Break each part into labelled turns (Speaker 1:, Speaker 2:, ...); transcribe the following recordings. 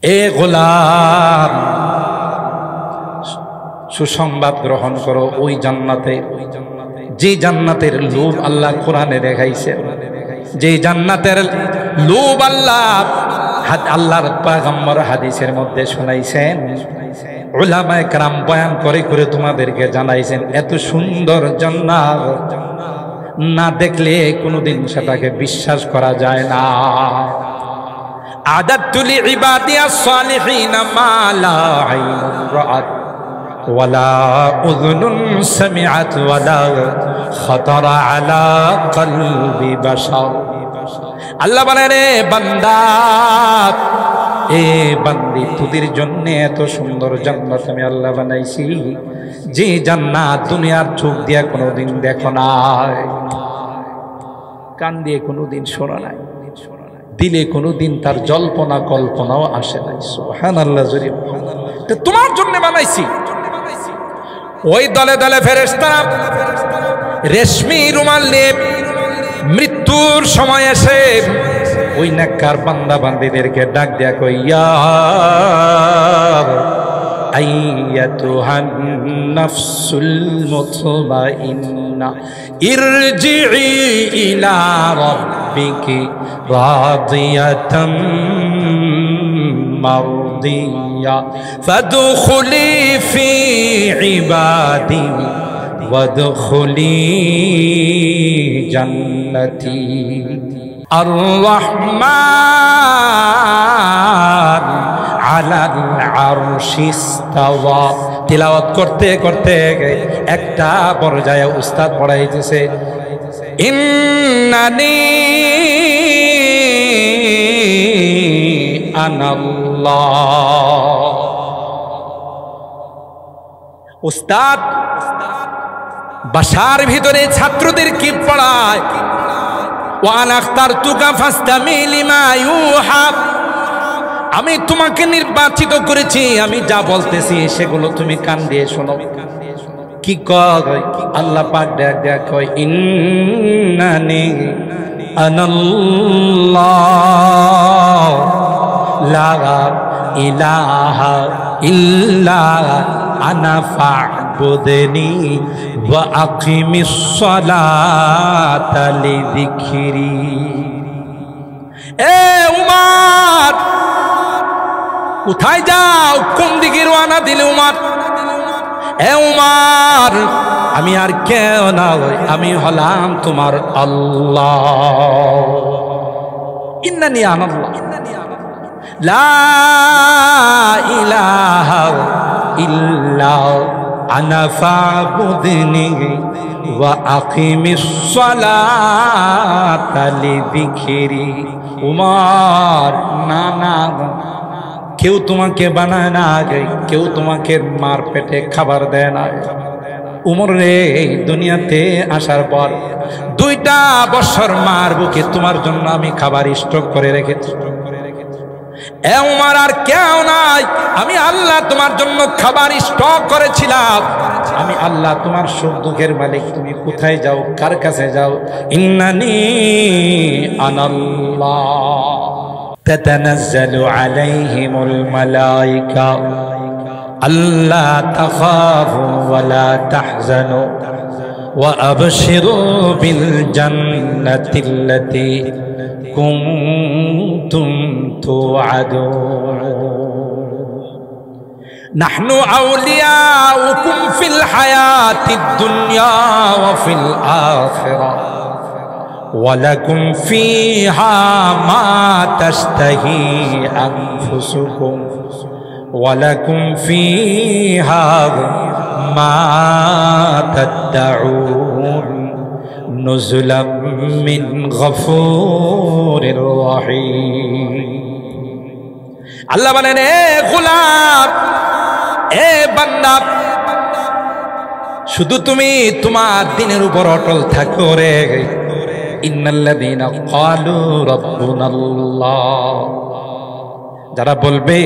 Speaker 1: এ গোলাম, সুসংবাদ গ্রহণ করো ওই জান্নাতে, যে জান্নাতের লোভ আল্লাহ কোরআনে দেখাইছেন, যে জান্নাতের লোভ আল্লাহর পয়গম্বর হাদিসের মধ্যে শোনাইছেন, উলামায়ে কেরাম বয়ান করে করে তোমাদেরকে জানাইছেন। এত সুন্দর জান্নাত না দেখলে কোনোদিন সেটাকে বিশ্বাস করা যায় না। আদাতু লিইবাদিয়াস সালিহিন মা লা আইনুন রাআত ওয়ালা উযুনুন সামিআত ওয়ালা খাতারা আলা কলবি বাশার। আল্লাহ বলে, রে বান্দা, এ বান্দি, তোদের জন্য এত সুন্দর জান্নাত আমি আল্লাহ বানাইছি, যে জান্নাত দুনিয়ার চোখ দিয়ে কোনোদিন দেখো নাই, কান দিয়ে কোনোদিন শোনা নাই, দিলে কোনোদিন তার জল্পনা কল্পনাও আসে নাই। সুবহানাল্লাহ। তোমার জন্য বানাইছি। ওই দলে দলে ফেরেশতা রেশমি রুমাল নিয়ে মৃত্যুর সময় এসে ওই নেককার বান্দা বান্দীদেরকে ডাক দেয়া কই, ইয়া আইয়াতুহান নাফসুল মুতমাইন্না ইরজিই ইলা রাব্বিকি রাদিয়াতাম মারদিয়া ফাদখুলি ফি ইবাদি ওয়াদখুলি জান্নাতি। আর-রহমান আলাল আরশি ইস্তাওয়া। তিলাওয়াত করতে করতে একটা পর্যায়ে উস্তাদ পড়াইতেছে, ইন্নানি আনাল্লাহ। উস্তাদ বাসার ভিতরে ছাত্রদের কি পড়ায়, ওয়ানা আখতারতুকা ফাসতামি লিমা ইউহা। আমি তোমাকে নির্বাচিত করেছি, আমি যা বলতেছি সেগুলো তুমি কান দিয়ে শোনো। কি কয় আল্লাহ পাক ডাক কয়, ইন্নানি আনাল্লাহ লা ইলাহা ইল্লা আনা ফা'বুদনি ওয়া আকিমিস সালাতা লিযিকরি। এ উমর, কোথায় যাও? কোন দিকে রওনা দিলে উমর? এ উমর, আমি আর কেউ না, আমি হলাম তোমার আল্লাহ। ইন্নানি আনাল্লাহ লা ইলাহা ইল্লা আনা ফা'বুদনি ওয়া আকিমিস সালাতা লিযিকরি। উমর, না না, কেউ তোমাকে বানায় না, কেউ তোমাকে মার পেটে খাবার দেয় না। উমর রে, দুনিয়াতে আসার পর 2টা বছর মার বুকে তোমার জন্য আমি খাবার স্টক করে রেখেছি। এ উমর, আর কেউ নাই, আমি আল্লাহ তোমার জন্য খাবার স্টক করেছিলাম। আমি আল্লাহ তোমার সুখ দুঃখের মালিক। তুমি কোথায় যাও? কার কাছে যাও? ইন্নানি আনাল্লাহ। তাতানাজ্জালু আলাইহিমুল মালায়েকা আল্লা তাখাফু ওয়া লা তাহজানু ওয়া আবশিরু বিল জান্নাতিল্লাতী কুনতুম তুআদুন। নাহনু আউলিয়াউকুম ফিল হায়াতিদ দুনিয়া ওয়া ফিল আখিরাহ ওয়া লাকুম ফীহা মা তাশতাহি আনফুসুকুম ওয়া লাকুম ফীহা মা তাদউন নুজুলাম মিন গফুরির রহিম। আল্লাহ বলেন, এ গোলাম, এ বান্দা, শুধু তুমি তোমার দিনের উপর অটল থাকো রে। ইন্নাল্লাযীনা ক্বালু রাব্বুনাল্লাহ, যারা বলবে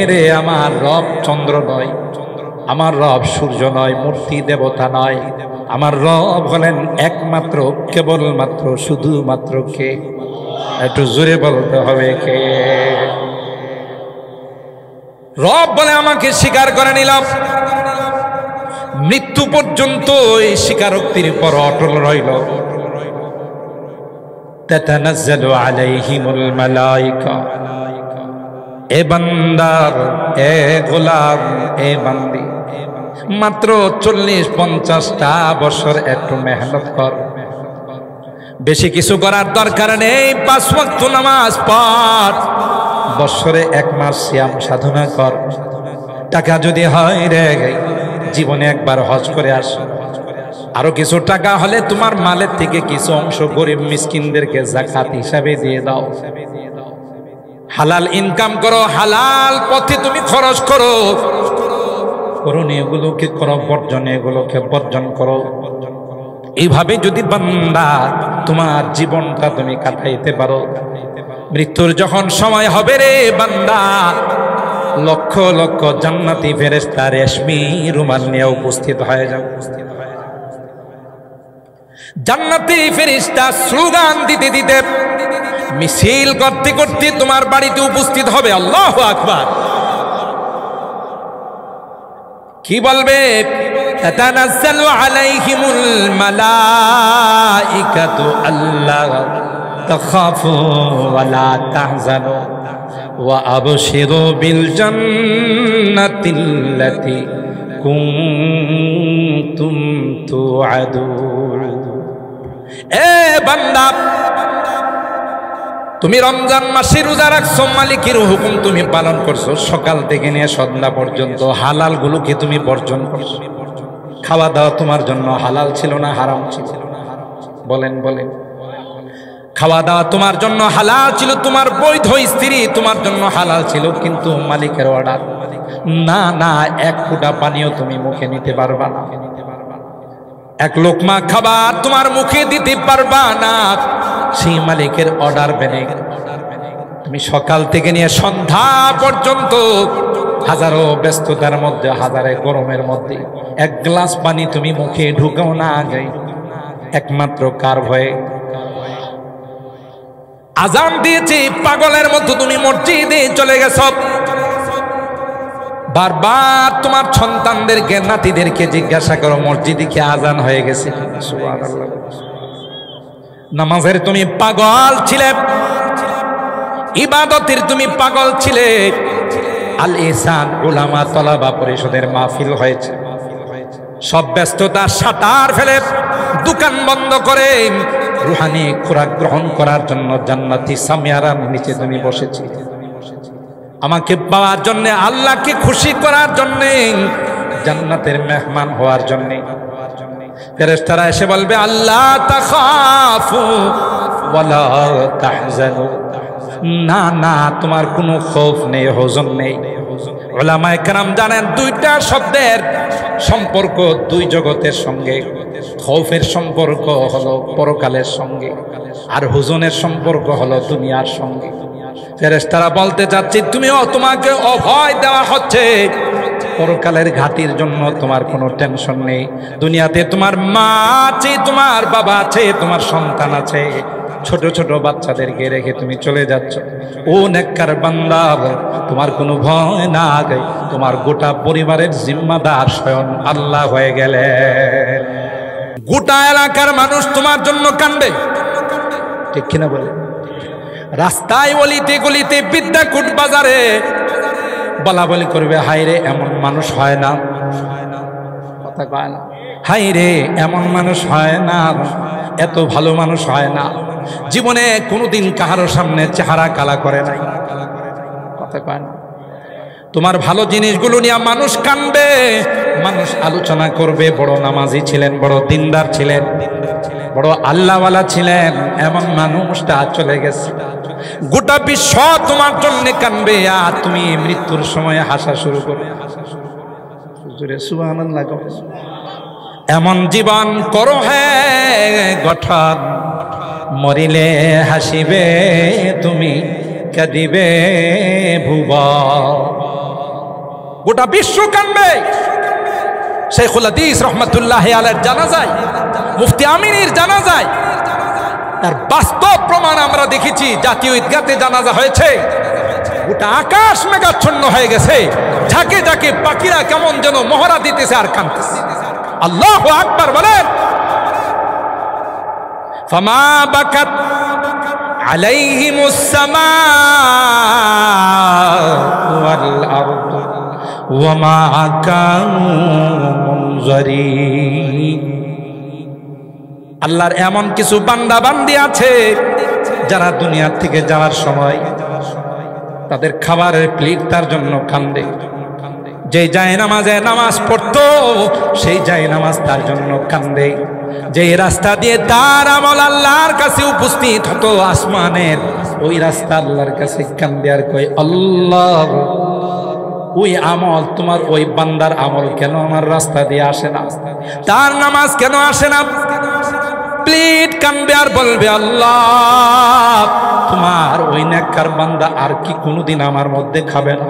Speaker 1: রে আমার রব চন্দ্র নয়, আমার রব সূর্য নয়, মূর্তি দেবতা নয়, আমার রব হলেন একমাত্র, কেবলমাত্র, শুধুমাত্র কে? একটু জোরে বলতে হবে কে? রব বলে আমাকে স্বীকার করে নিলাম, মৃত্যু পর্যন্ত এই স্বীকারোক্তির উপর অটল রইল। তাতানাজ্জালু আলাইহিমুল মালায়েকা, এ বান্দার, এ গোলাম, এ বান্দি, মাত্র 40-50টা বছর একটু মেহনত কর, বেশি কিছু করার দরকার নেই। 5 ওয়াক্ত নামাজ পড়, বছরে 1 মাস সিয়াম সাধনা কর। টাকা যদি হয় রে, জীবনে একবার হজ করে আস। আরো কিছু টাকা হলে তোমার মালের থেকে কিছু অংশ গরিব মিসকিনদেরকে যাকাত হিসাবে দিয়ে দাও। হালাল ইনকাম করো, হালাল পথে তুমি খরচ করো। করণীয় এগুলোকে করো, বর্জনীয় এগুলোকে বর্জন করো। এইভাবে যদি বান্দা তোমার জীবনটা তুমি কাটাইতে পারো, মৃত্যুর যখন সময় হবে রে বান্দা, লক্ষ লক্ষ জান্নাতি ফেরেশতা রেশমি রুমাল নিয়ে উপস্থিত হয়ে যাও। জান্নাতি ফেরেশতা স্লোগান দিতে দিতে, মিছিল করতে করতে তোমার বাড়িতে উপস্থিত হবে। আল্লাহু আকবার। কি বলবে? তাতানাজ্জালু আলাইহিমুল মালাইকাতু আল্লা তাখাফু ওয়া লা তাহজানু ওয়া আবশিরু বিল জান্নাতিল্লাতী কুনতুম তুআদুন। এ বান্দা, তুমি রমজান মাসে রোজা রাখছো, মালিকের হুকুম তুমি পালন করছো, সকাল থেকে নিয়ে সন্ধ্যা পর্যন্ত হালাল গুলোকে তুমি বর্জন করছো। খাওয়া দাওয়া তোমার জন্য হালাল ছিল না হারাম ছিল? বলেন বলেন। খাওয়া দাওয়া তোমার জন্য হালাল ছিল, তোমার বৈধ স্ত্রী তোমার জন্য হালাল ছিল, কিন্তু মালিকের অর্ডার, না না, 1 ফোঁটা পানিও তুমি মুখে নিতে পারবা না, 1 লোকমা খাবার তোমার মুখে দিতে পারবা না। সেই মালিকের অর্ডার মেনে তুমি সকাল থেকে নিয়ে সন্ধ্যা পর্যন্ত হাজারো ব্যস্ততার মধ্যে, হাজারে গরমের মধ্যে 1 গ্লাস পানি তুমি মুখে ঢুকাও না আগে, একমাত্র কার ভয়ে? আজান দিয়েছি পাগলের মতো তুমি মসজিদে চলে গেছ। বারবার তোমার সন্তানদেরকে, নাতিদেরকে জিজ্ঞাসা করো মসজিদে কি আজান হয়ে গেছে? সুবহানাল্লাহ। নামাজের তুমি পাগল ছিলে, ইবাদতের তুমি পাগল ছিলে। আল ইহসান উলামা তলাবা পরিষদের মাহফিল হয়েছে, সব ব্যস্ততা সাতার ফেলে দোকান বন্ধ করে রুহানি খোরাক গ্রহণ করার জন্য জান্নাতি সামিয়ারার নিচে তুমি বসেছি, আমাকে পাওয়ার জন্য, আল্লাহকে খুশি করার জন্য, জান্নাতের মেহমান হওয়ার জন্য। ফেরেশতারা এসে বলবে, আল্লাহ তাখাফু ওয়ালা তাহজানু, না না, তোমার কোনো খৌফ নেই, হজন নেই। উলামায়ে কেরাম জানেন 2টা শব্দের সম্পর্ক 2 জগতের সঙ্গে। খৌফের সম্পর্ক হলো পরকালের সঙ্গে, আর হুজনের সম্পর্ক হলো দুনিয়ার সঙ্গে। ফেরেশতারা বলতে চাচ্ছে, তোমাকে অভয় দেওয়া হচ্ছে, পরকালের ঘাটির জন্য তোমার কোনো টেনশন নেই। দুনিয়াতে তোমার মা আছে, তোমার বাবা আছে, তোমার সন্তান আছে, ছোট ছোট বাচ্চাদেরকে রেখে তুমি চলে যাচ্ছ। ও নেককার বান্দা, তোমার কোনো ভয় না, তোমার গোটা পরিবারের জিম্মাদার স্বয়ং আল্লাহ হয়ে গেলে। গোটা এলাকার মানুষ তোমার জন্য কান্দে, ঠিক কিনা বলে? রাস্তায় অলিতে গলিতে, বিদ্যাকুট বাজারে বলা বলি করবে, হায় রে এমন মানুষ হয় না, কথা কয় না, হায় রে এমন মানুষ হয় না, এত ভালো মানুষ হয় না, জীবনে কোনোদিন কাহারো সামনে চেহারা কালা করে নাই, কথা কয় না। তোমার ভালো জিনিসগুলো নিয়ে মানুষ কানবে, মানুষ আলোচনা করবে, বড় নামাজি ছিলেন, বড় দিনদার ছিলেন, বড় আল্লাহওয়ালা ছিলেন, এমন মানুষটা চলে গেছে। গোটা বিশ্ব তোমার জন্য কানবে, আর তুমি মৃত্যুর সময় হাসা শুরু করবে। সুবহানাল্লাহ। এমন জীবন করো হে গঠন, মরিলে হাসিবে তুমি, কাঁদিবে ভুবন। গোটা বিশ্ব কানবে। শেখুল হাদিস রহমাতুল্লাহ আলাইহির জানাজায়, মুফতি আমিনের জানাজায়, তার বাস্তব প্রমাণ আমরা দেখেছি। জাতীয় ঈদগাতে জানাজা হয়েছে, গোটা আকাশ মেঘাচ্ছন্ন হয়ে গেছে, ঝাঁকে ঝাঁকে পাখিরা কেমন যেন মহড়া দিতেছে আর কাঁদতেছে। আল্লাহু আকবার বলেন। ফামা বাকাত আলাইহিমুস সামাউ ওয়াল আরদু ওয়া মা কানু মুনজারিন। আল্লাহর এমন কিছু বান্দা বান্দি আছে যারা দুনিয়ার থেকে যাওয়ার সময় তাদের খাবারের প্লেট তার জন্য কান্দে। যে জায়নামাজে নামাজ পড়তো সেই জায়নামাজ তার জন্য কান্দে। যে রাস্তা দিয়ে তার আমল আল্লাহর কাছে উপস্থিত হতো আসমানের, ওই রাস্তা আল্লাহর কাছে কান্দে আর কই, আল্লাহ ওই আমল তোমার ওই বান্দার আমল কেন আমার রাস্তা দিয়ে আসে না, তার নামাজ কেন আসে না? প্লেট কান্দবে আর বলবে, আল্লাহ তোমার ওই নেককার বান্দা আর কি কোনোদিন আমার মধ্যে খাবে না?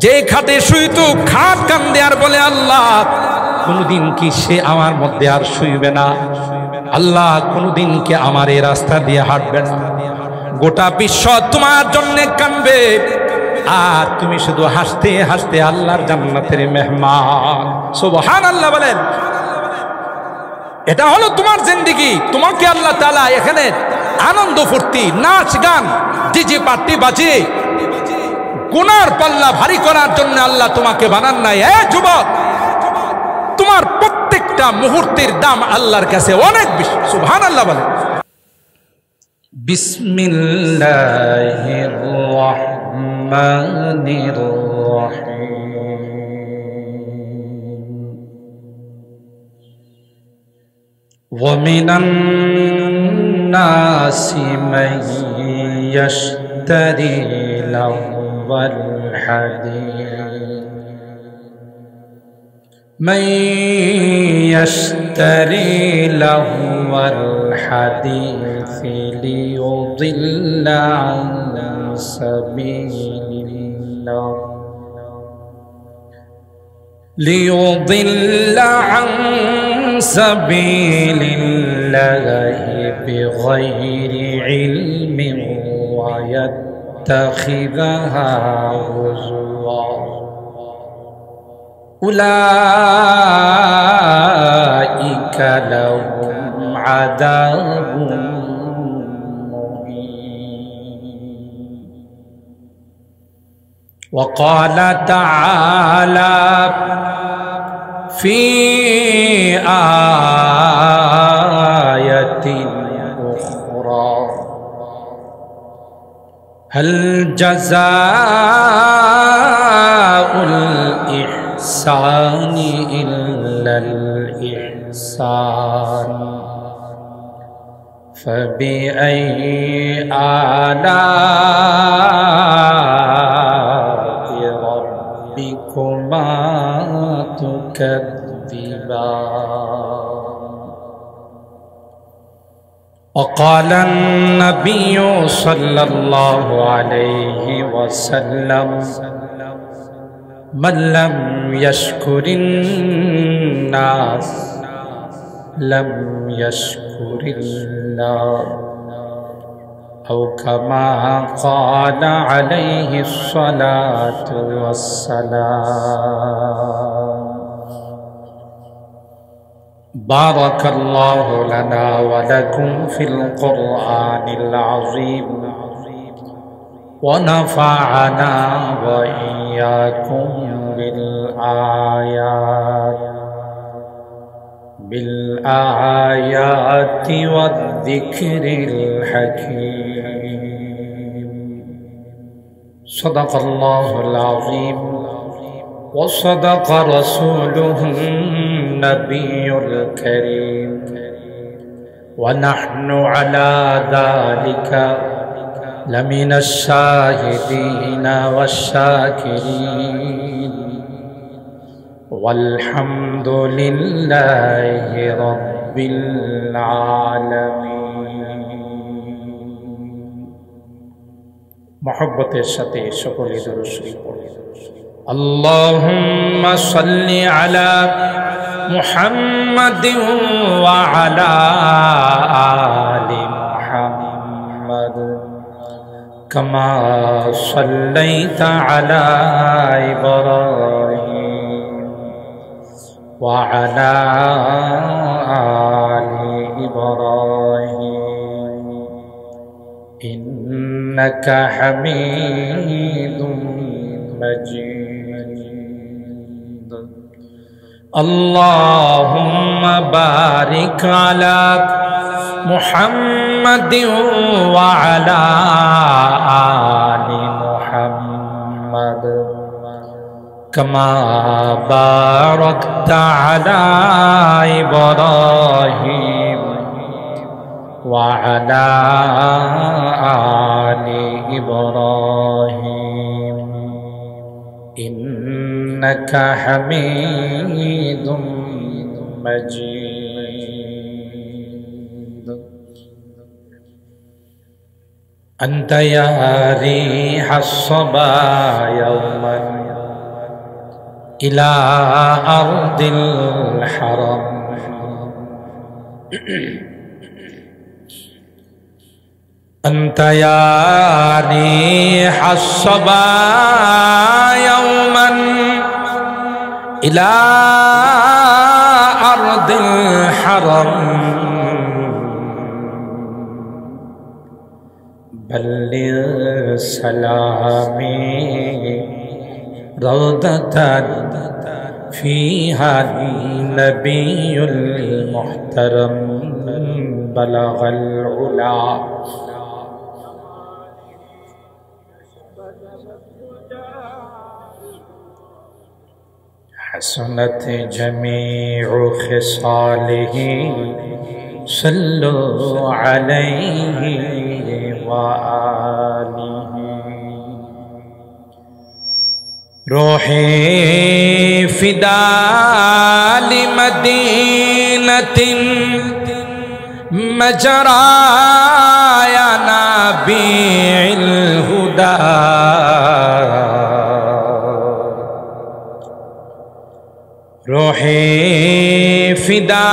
Speaker 1: যে খাটে শুইতো খাট কান্দে আর বলে, আল্লাহ কোনোদিন কি সে আমার মধ্যে আর শুইবে না? আল্লাহ কোনোদিন কি আমার এই রাস্তা দিয়ে হাঁটবে না? গোটা বিশ্ব তোমার জন্য কান্দবে আর তুমি শুধু হাসতে হাসতে আল্লাহর জান্নাতের মেহমান। সুবহানাল্লাহ বলেন। এটা হলো তোমার জিন্দেগি। তোমাকে আল্লাহ তাআলা এখানে আনন্দ ফুর্তি, নাচ গান, ডিজে পার্টি বাজিয়ে গুনার পাল্লা ভারী করার জন্য আল্লাহ তোমাকে বানান নাই। যুবক, তোমার প্রত্যেকটা মুহূর্তের দাম আল্লাহর কাছে অনেক বেশি। সুবহানাল্লাহ বলেন। বিসমিল্লাহির রহমানির রহিম। ومن الناس من يشتري لهو الحديث من يشتري لهو الحديث ليضل عن سبيل الله سبيل الله بغير علم ويتخذها هزوا أولئك لهم عذاب مهين. وقال تعالى في آية أخرى هل جزاء الإحسان إلا الإحسان فبأي آلاء ربكما تكذبان. وقال النبي صلى الله عليه وسلم من لم يشكر الناس لم يشكر الله أو كما قال عليه الصلاة والسلام. بارك الله لنا ولكم في القرآن العظيم ونفعنا وإياكم بالآيات والذكر الحكيم. صدق الله العظيم وصدق رسوله النبي الكريم ونحن على ذلك لمن الشاهدين والشاكرين والحمد لله رب العالمين. محبت الشتي شكر درشري اللهم صل على محمد وعلى آل محمد कमा सल्लैता अला इब्राहीम व अला आलि इब्राहीम इन्नका हमीदुम मजीद। अल्लाहुम्मा बारिक अला मुहम्मद व अला आलि मुहम्मद कमा बारकता अला इब्राहीम व अला आलि इब्राहीम इन्नका हमीदुम मजीद। अंत या रिह अस्सबा यौमन इला अर्दिल हरम अंत या रिह अस्सबा यौमन इला अर्दिल हरम बल्लिग सलामी रौदतन फीहा नबियुल मुहतरम बलगल उला हसनत जमीउ खिसालिही सल्लु अलैहि व आलिही। रूहे फिदा लिमदीनतिन मजराया नबील हुदा रूहे फिदा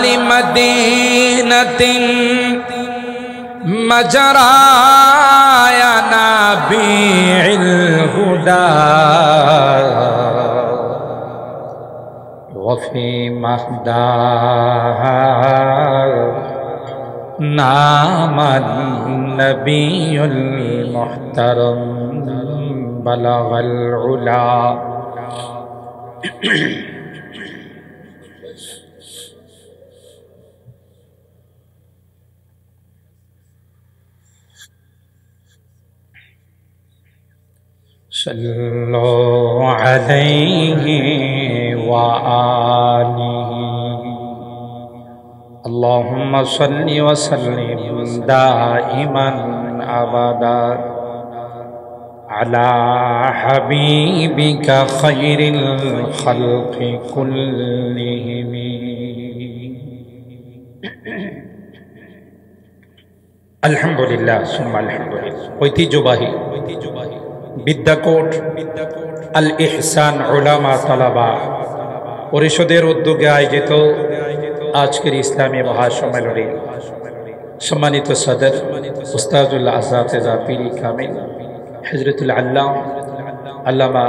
Speaker 1: लिमदीनतिन मजराया नबील हुदा वफी महदाहा नामन नबियुल मुहतरम बलगल उला। सल्लु अलैहि व आलिहि अल्लाहुम्मा सल्लि व सल्लिम दाइमन अबदा अला हबीबिका खैरिल खल्क़ि कुल्लिहिम। अल्हम्दुलिल्लाह सुम्मा अल्हम्दुलिल्लाह। ঐতিহ্যবাহী বিদ্যাকোট আল ইহসান উলামা তালাবা পরিষদের উদ্যোগে আয়োজিত আজকের ইসলামী মহাসম্মেলনে সম্মানিত সদর উস্তাদুল আসাতিজা পীরি কামিল হযরতুল আল্লামা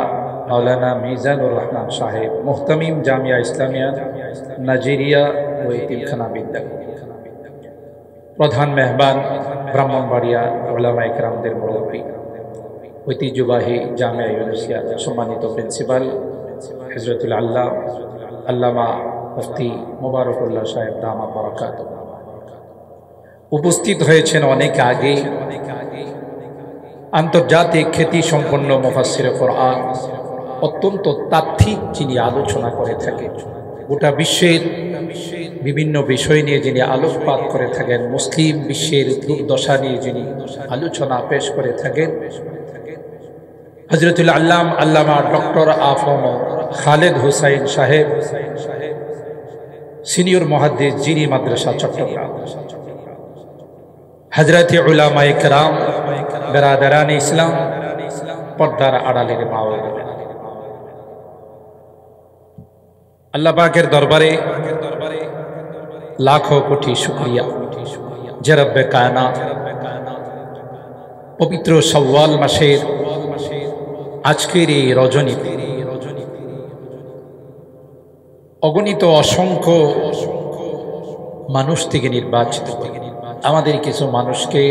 Speaker 1: মাওলানা মিজানুর রহমান সাহেব মুহতামিম জামিয়া ইসলামিয়া নাজিরিয়া ও এতিমখানা বিদ্যাকোট প্রধান মেহমান ব্রাহ্মণবাড়িয়া উলামায়ে কেরামদের মুরব্বী ঐতিহ্যবাহী জামিয়া ইউনুসিয়া সম্মানিত প্রিন্সিপাল হযরতুল আল্লামা মুফতি মোবারকুল্লাহ সাহেব দামাত বারাকাতুহু উপস্থিত হয়েছেন অনেক আগে আন্তর্জাতিক খ্যাতি সম্পন্ন মুফাসসিরে কোরআন অত্যন্ত তাত্ত্বিক যিনি আলোচনা করে থাকেন গোটা বিশ্বের বিভিন্ন বিষয় নিয়ে যিনি আলোকপাত করে থাকেন মুসলিম বিশ্বের দুর্দশা নিয়ে যিনি আলোচনা পেশ করে থাকেন হযরতুল আল্লামা ডক্টর আফম খালেদ হুসাইন সাহেব সিনিয়র মুহাদ্দিস জিরি মাদ্রাসা চট্টগ্রাম হযরত উলামায়ে কেরাম বেরাদারান ইসলাম পর্দার আড়ালের মা ও বোনেরা আল্লাহ পাকের দরবারে লাখো কোটি শুকরিয়া যে রব্বে কায়নাত পবিত্র শাওয়াল মাসের আজকের এই রজনীতে অগণিত অসংখ্য মানুষ থেকে নির্বাচিত আমাদের কিছু মানুষকে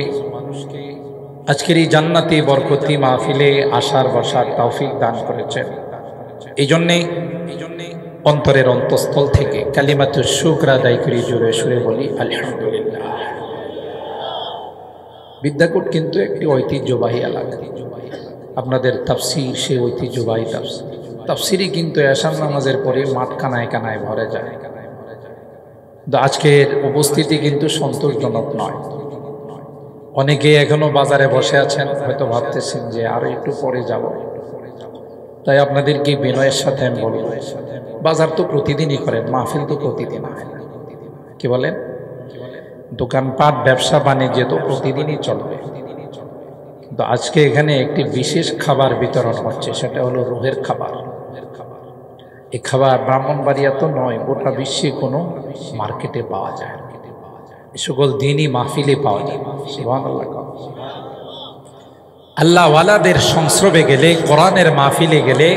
Speaker 1: আজকের এই জান্নাতি বরকতি মাহফিলে আসার বসার তৌফিক দান করেছেন। এই জন্যে অন্তরের অন্তঃস্থল থেকে কালিমাতুশ শুকর আদায় করি, জোরে সুরে বলি আলহামদুলিল্লাহ। বিদ্যাকূট কিন্তু একটি ঐতিহ্যবাহী এলাকা। আপনাদের তাফসীর সেই ঐতিহ্যবাহী তাফসীরই কিন্তু এশার নামাজের পরে মাঠ কানায় কানায় ভরে যায়। কিন্তু আজকের উপস্থিতি কিন্তু সন্তোষজনক নয়। অনেকে এখনো বাজারে বসে আছেন, হয়তো ভাবতেছেন যে আরো একটু পরে যাব। তাই আপনাদেরকে বিনয়ের সাথে আমি বলব, বাজার তো প্রতিদিনই করেন, মাহফিল তো প্রতিদিন হয় না। কি বলেন? দোকানপাট ব্যবসা বাণিজ্য তো প্রতিদিনই চলবে, কিন্তু আজকে এখানে একটি বিশেষ খাবার বিতরণ হচ্ছে, সেটা হলো রুহের খাবার। এই খাবার ব্রাহ্মণবাড়িয়া তো নয়, গোটা বিশ্বে কোনো মার্কেটে পাওয়া যায়, এই সকল দিনই মাহফিলে পাওয়া যায়। সুবহানাল্লাহ। আল্লাহওয়ালাদের সংস্রবে গেলে, কোরআনের মাহফিলে গেলে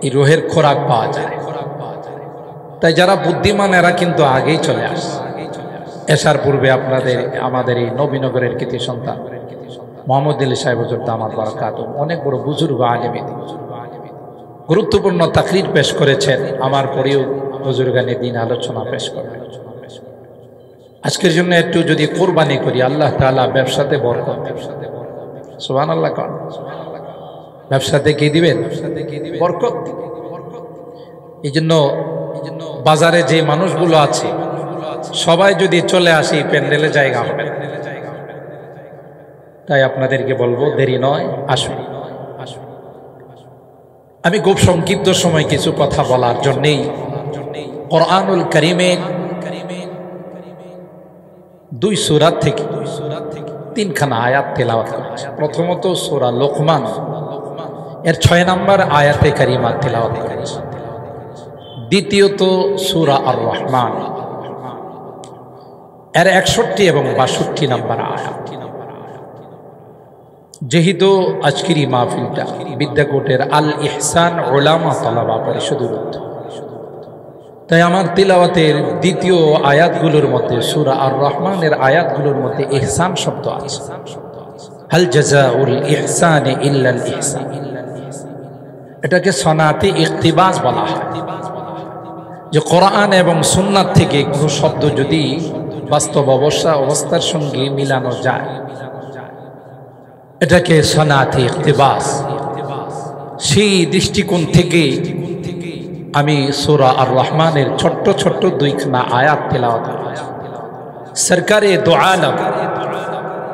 Speaker 1: এই রুহের খোরাক পাওয়া যায়। তাই যারা বুদ্ধিমান এরা কিন্তু আগেই চলে আসে। এসার পূর্বে আমাদের এই নবীনগরের কৃতি সন্তান মোহাম্মদ আলী সাহেব হুজুর দামাত বারাকাতুহু অনেক বড় বুজুর্গ আলেম, গুরুত্বপূর্ণ তাকরির পেশ করেছেন। আমার পরেও বুজুর্গানে দিন আলোচনা পেশ করবেন। আজকের জন্য একটু যদি কোরবানি করি, আল্লাহ তাআলা ব্যবসাতে বরকত দেন। সুবহানাল্লাহ। ব্যবসাতে কি দিবেন? বরকত। এই জন্য বাজারে যে মানুষগুলো আছে সবাই যদি চলে আসে, প্যান্ডেলে জায়গা হবে। তাই আপনাদেরকে বলবো, দেরি নয়, আসুন। আমি খুব সংক্ষিপ্ত সময় কিছু কথা বলার জন্যেই কোরআনুল কারীমের 2 সূরা থেকে 3খানা আয়াত তেলাওয়াত করছি। প্রথমত সূরা লোকমান এর 6 নম্বর আয়াতে কারিমা তেলাওয়াত করেছি। দ্বিতীয়ত সূরা আর রহমান এর 61 এবং 62 নম্বর আয়াত। যেহেতু আজকের এই মাহফিলটা বিদ্যাকূটের আল ইহসান উলামা তালাবা পরিষদের উদ্যোগ, তাই আমার তিলাওয়াতের দ্বিতীয় আয়াতগুলোর মধ্যে সূরা আর রহমানের আয়াতগুলোর মধ্যে ইহসান শব্দ আছে। হাল জাযাউল ইহসানি ইল্লাল ইহসান, এটাকে সনাতে ইকতিবাস বলা হয়। যে কোরআন এবং সুন্নাত থেকে কোনো শব্দ যদি বাস্তব অবস্থার সঙ্গে মিলানো যায়, এটাকে সনাতে ইকতিবাস। সেই দৃষ্টিকোণ থেকে আমি সূরা আর রহমানের ছোট্ট ছোট্ট 2খানা আয়াত তেলাওয়াত করেছি। সরকারে দো আলম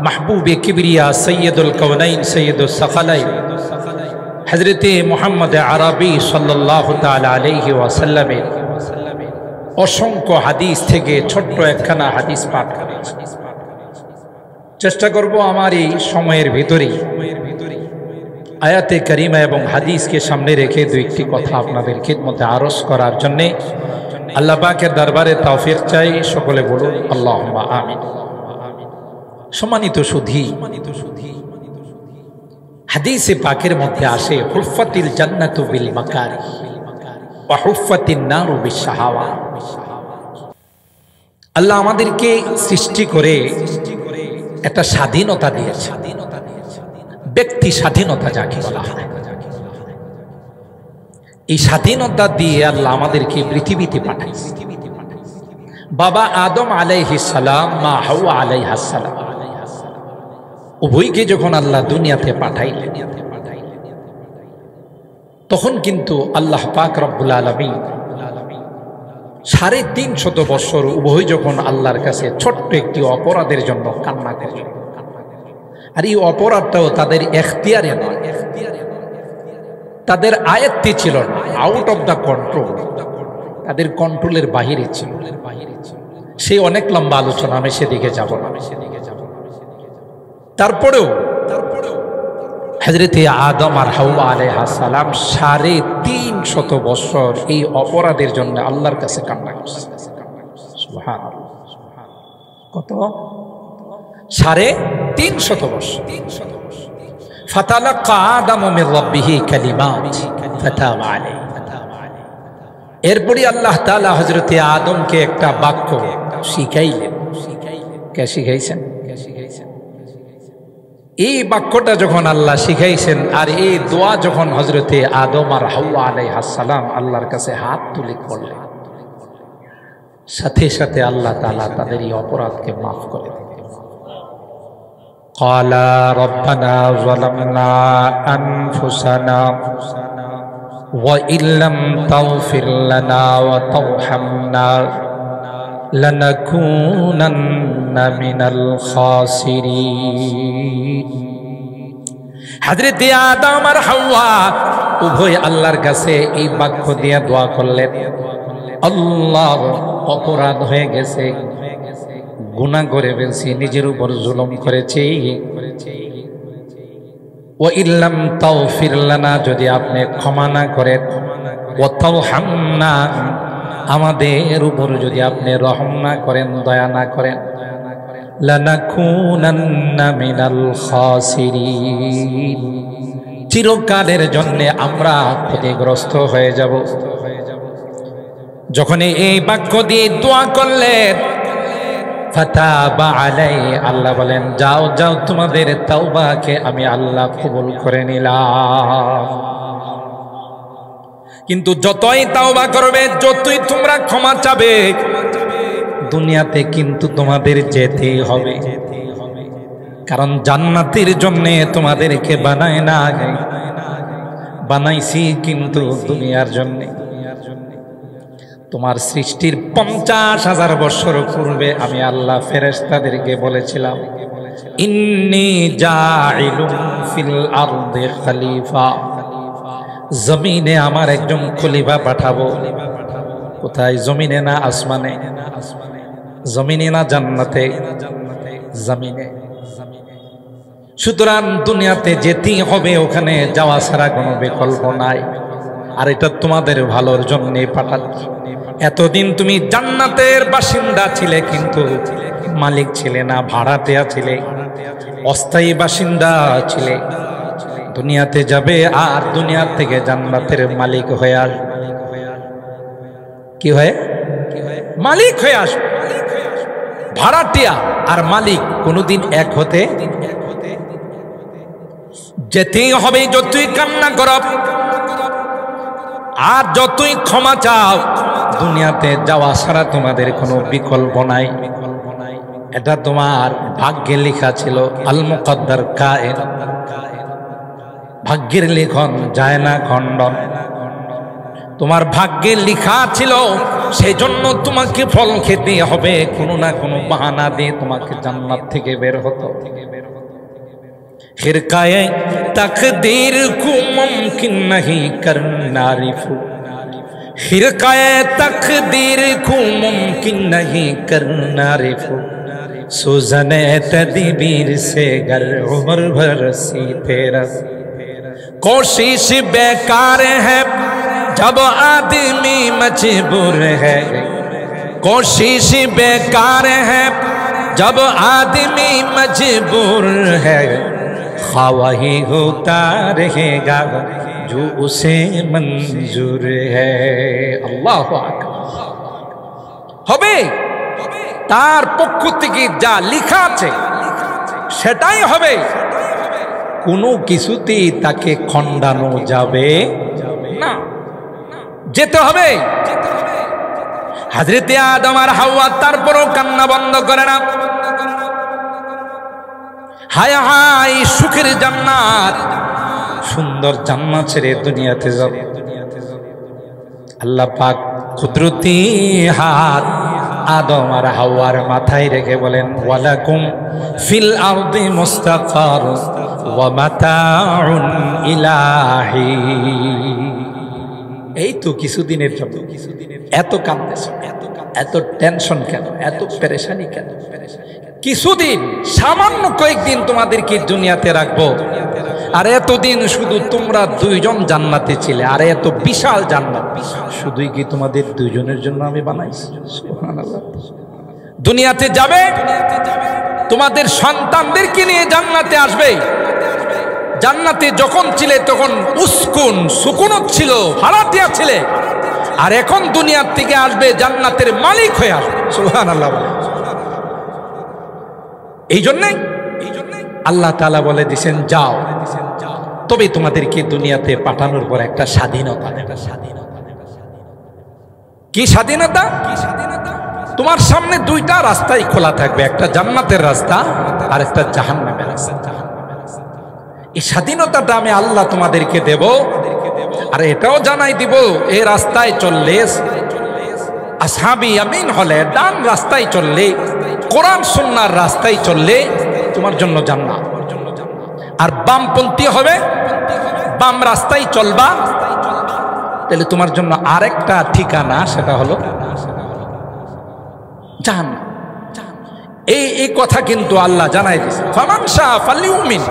Speaker 1: মাহবুবে কিবরিয়া সৈয়দুল কওনাইন সৈয়দুস সাকালাইন হযরতে মুহাম্মদ আরবি সাল্লাল্লাহু তাআলা আলাইহি ওয়াসাল্লামের অসংখ্য হাদিস থেকে ছোট্ট একখানা হাদিস পাঠ করেছি। চেষ্টা করব আমার এই সময়ের ভিতরেই আয়াতে কারিমা এবং হাদিসকে সামনে রেখে 2টি কথা আপনাদের খিদমতে আরজ করার জন্যে আল্লাহ পাকের দরবারে তৌফিক চাই। সকলে বলুন আল্লাহুম্মা আমিন। সম্মানিত সুধী, হাদিসে পাকের মধ্যে আসে হুফফাতিল জান্নাতু বিল মাকারি ওয়া হুফফাতিন নারু বিশ শাহাওয়া। আল্লাহ আমাদেরকে সৃষ্টি করে একটা স্বাধীনতা দিয়েছে, ব্যক্তি স্বাধীনতা যাকে বলা হয়। এই স্বাধীনতা দিয়ে আল্লাহ আমাদেরকে পৃথিবীতে পাঠাইছে। বাবা আদম আলাইহিস সালাম, মা হাওয়া আলাইহাস সালাম, উভয়কে যখন আল্লাহ দুনিয়াতে পাঠাইলেন, তখন কিন্তু আল্লাহ পাক রব্বুল আলামিন 350 বছর উভয় যখন আল্লাহর কাছে ছোট্ট একটি অপরাধের জন্য কান্না করলেন, আর এই অপরাধটাও তাদের এখতিয়ারে নয়, তাদের আয়ত্তে ছিল না, আউট অফ দ্য কন্ট্রোল, তাদের কন্ট্রোলের বাহিরে ছিল। সেই অনেক লম্বা আলোচনা, আমি সেদিকে যাব না। তারপরেও হযরতে আদম আর হাওয়া আলাইহিস সালাম 350 বছর এই অপরাধের জন্য আল্লাহর কাছে কান্না করছে। সুবহানাল্লাহ। কত 350 বছর। ফাতালাক্কা আদামু মির রাব্বিহি কালিমাত ফাতাবা আলাইহি। এরপরই আল্লাহ তাআলা হযরতে আদমকে একটা বাক্য শিখাইলেন। কে শিখাইছেন? এই বাক্যটা যখন আল্লাহ শিখাইছেন আর এই দোয়া যখন হযরতে আদম আর হাওয়া আলাইহিস সালাম আল্লাহর কাছে হাত তুলে করলেন, সাথে সাথে আল্লাহ তাআলা তাদের এই অপরাধকে মাফ করে দিলেন। ক্বালা রব্বানা যালামনা আনফুসানা ওয়া ইল্লাম তাগফির লানা ওয়া তারহামনা লানাকুনান্না মিনাল খাসিরিন। হযরতে আদম আর হাওয়া উভয় আল্লাহর কাছে এই বাক্য দিয়ে দোয়া করলেন, আল্লাহ অপরাধ হয়ে গেছে, গুনাহ করে ফেলছি, নিজের উপর জুলুম করেছি। ওয়া ইল্লাম তাগফির লানা, যদি আপনি ক্ষমা না করেন, ওয়া তারহামনা, আমাদের উপর যদি আপনি রহম না করেন, দয়া না করেন, লানাকুনান্না মিনাল খাসিরিন, চিরকালের জন্য আমরা ক্ষতিগ্রস্ত হয়ে যাব। যখন এই বাক্য দিয়ে দোয়া করলেন, ফাতাবা আলাইহি, আল্লাহ বলেন যাও যাও, তোমাদের তাওবাকে আমি আল্লাহ কবুল করে নিলাম। কিন্তু যতই তাওবা করবে, যতই তোমরা ক্ষমা চাবে, দুনিয়াতে কিন্তু তোমাদের যেতেই হবে। কারণ জান্নাতের জন্য তোমাদেরকে বানায় না, বানাইছি কিন্তু দুনিয়ার জন্য। তোমার সৃষ্টির 50,000 বছর পূর্বে আমি আল্লাহ ফেরেশতাদেরকে বলেছিলাম, ইন্নী জাইলুন ফিল আরদি খলিফা, জমিনে আমার একজন খলিফা পাঠাবো। কোথায়? জমিনে না আসমানে? জমিনে না জান্নাতে? জমিনে। সুতরাং দুনিয়াতে যেতেই হবে, ওখানে যাওয়া ছাড়া কোনো বিকল্প নাই। আর এটা তোমাদের ভালোর জন্য পাঠাচ্ছি। এতদিন তুমি জান্নাতের বাসিন্দা ছিলে, কিন্তু মালিক ছিলে না, ভাড়াটিয়া ছিলে, অস্থায়ী বাসিন্দা ছিলে। দুনিয়াতে যাবে আর দুনিয়া থেকে জান্নাতের মালিক হয়ে আসবে। কি হয়ে? মালিক হয়ে আসবে। ভাড়াটিয়া আর মালিক কোনোদিন এক হতে যেতেই হবে। যতই কান্না করো আর যতই ক্ষমা চাও, দুনিয়াতে যাওয়া ছাড়া তোমাদের কোনো বিকল্প নাই। এটা তোমার ভাগ্যে লেখা ছিল। আল মুকদ্দার কায়েন, ভাগ্যের লেখন যায় না খণ্ডন। তোমার ভাগ্যে লেখা ছিল, সেই জন্য তোমাকে ফল খেতে হবে। কোনো না কোনো বাহানা দিয়ে তোমাকে জান্নাত থেকে বের হতো। खिरकाए तकदीर को मुमकिन नहीं करना रिफू, खिरकाए तकदीर को मुमकिन नहीं करना रिफू, सुजने तदबीर से गर उम्र भर सीते रस, कोशिश बेकार है जब आदमी मजबूर है, कोशिश बेकार है जब आदमी मजबूर है, खा वही होता रहेगा जो उसे मंजूर है। अल्लाह আকবার। হবে, তার পক্ষ থেকে যা লেখা আছে সেটাই হবে। কোনো কিছুতেই তাকে খণ্ডানো যাবে না, যেতে হবে। হযরতে আদম আর হাওয়া তারপরও কান্না বন্ধ করে না। হায় হায়, সুখের জান্নাত, সুন্দর জান্নাত ছেড়ে দুনিয়াতে যাবে। আল্লাহ পাক কুদরতি হাত আদম আর হাওয়ার মাথায় রেখে বলেন, ওয়ালাকুম ফিল আরদি মুস্তাকার ওয়া মাতাউন ইলাহি। এই তো কিছুদিনের জন্য এত কাঁদতেছ, এত টেনশন কেন, এত পেরেশানি কেন? কিছুদিন, সামান্য কয়েকদিন তোমাদেরকে দুনিয়াতে রাখবো। আর এতদিন শুধু তোমরা দুইজন জান্নাতে ছিলে, আর এত বিশাল জান্নাত শুধুই কি তোমাদের দুইজনের জন্য আমি বানাইছি? সুবহানাল্লাহ। দুনিয়াতে যাবে, তোমাদের সন্তানদেরকে নিয়ে জান্নাতে আসবে। জান্নাতে যখন ছিলে তখন উস্কুন সুকুনত ছিল, ভাড়াটিয়া ছিলে, আর এখন দুনিয়ার থেকে আসবে জান্নাতের মালিক হয়ে আসবে। সুবহানাল্লাহ। এই জন্যই আল্লাহ তাআলা বলে দিয়েছেন যাও, তবে তোমাদেরকে দুনিয়াতে পাঠানোর পর একটা স্বাধীনতা। কি স্বাধীনতা? তোমার সামনে দুইটা রাস্তাই খোলা থাকবে, একটা জান্নাতের রাস্তা আর একটা জাহান্নামের রাস্তা। এই স্বাধীনতাটা আমি আল্লাহ তোমাদেরকে দেব, আর এটাও জানাই দিব এই রাস্তায় চললে, আসহাবি ইয়ামিন হলে, ডান রাস্তায় চললে, কোরআন সুন্নাহর রাস্তায় চললে তোমার জন্য জান্নাত। আর বামপন্থী হবে, বাম রাস্তায় চলবা, তাহলে তোমার জন্য আরেকটা ঠিকানা, সেটা হলো জাহান্নাম। এই কথা কিন্তু আল্লাহ জানাই দিয়েছে, ফামান শাআ ফালিউমিন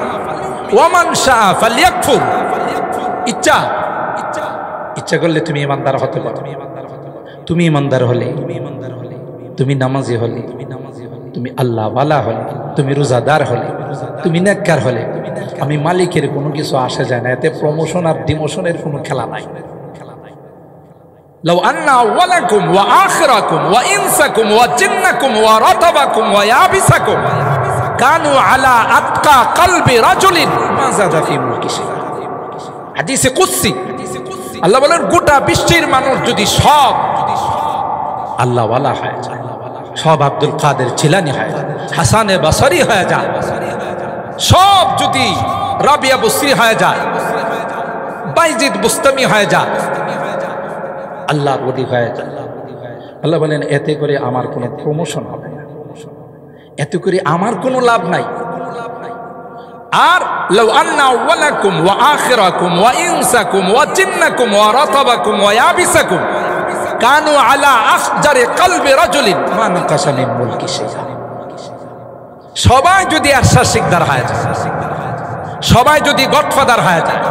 Speaker 1: ওয়া মান শাআ ফালিয়াকফুর। ইচ্ছা করলে তুমি ইমানদার হতে পারো। তুমি ইমানদার হলে, তুমি নামাজি হলে, তুমি আল্লাহ ওয়ালা হলে, তুমি রোজাদার হলে, তুমি নেককার হলে, আমি মালিকের কোনো কিছু আসে যায় না। এতে প্রমোশন আর ডিমোশনের কোনো খেলা নাই। লাউ আন্না আওয়ালাকুম ওয়া আখিরাকুম ওয়া ইনসাকুম ওয়া জিন্নাকুম ওয়া রাতাবাকুম ওয়া ইয়াবিসাকুম কানু আলা আতকা কলবি রাজুলিন মা যাদা ফি মুলকি শাইআ। হাদিসে কুদসি আল্লাহ বলেন, গোটা বিশ্বের মানুষ যদি সব আল্লাহ ওয়ালা হয়ে যায়, সব আব্দুল কাদের জিলানী হয়ে যায়, হাসানে বসরি হয়ে যায়, সব যদি রাবিয়া বসরি হয়ে যায়, বাইজিদ বুস্তামি হয়ে যায়, আল্লাহ ওলি হয়ে যায়, আল্লাহ বলেন এতে করে আমার কোনো প্রমোশন হবে না, এতে করে আমার কোনো লাভ নাই। আর লাউ আন্না আওয়ালাকুম ওয়া আখিরাকুম ওয়া ইনসাকুম ওয়া জিন্নাকুম ওয়া রাতাবাকুম ওয়া ইয়াবিসাকুম কানু আলা আফজারি কলবি রাজুলিন মা নাকাশা মিন মুলকি শাইআ। সবাই যদি আশা শিকদার হয়ে যায়, সবাই যদি গডফাদার হয়ে যায়,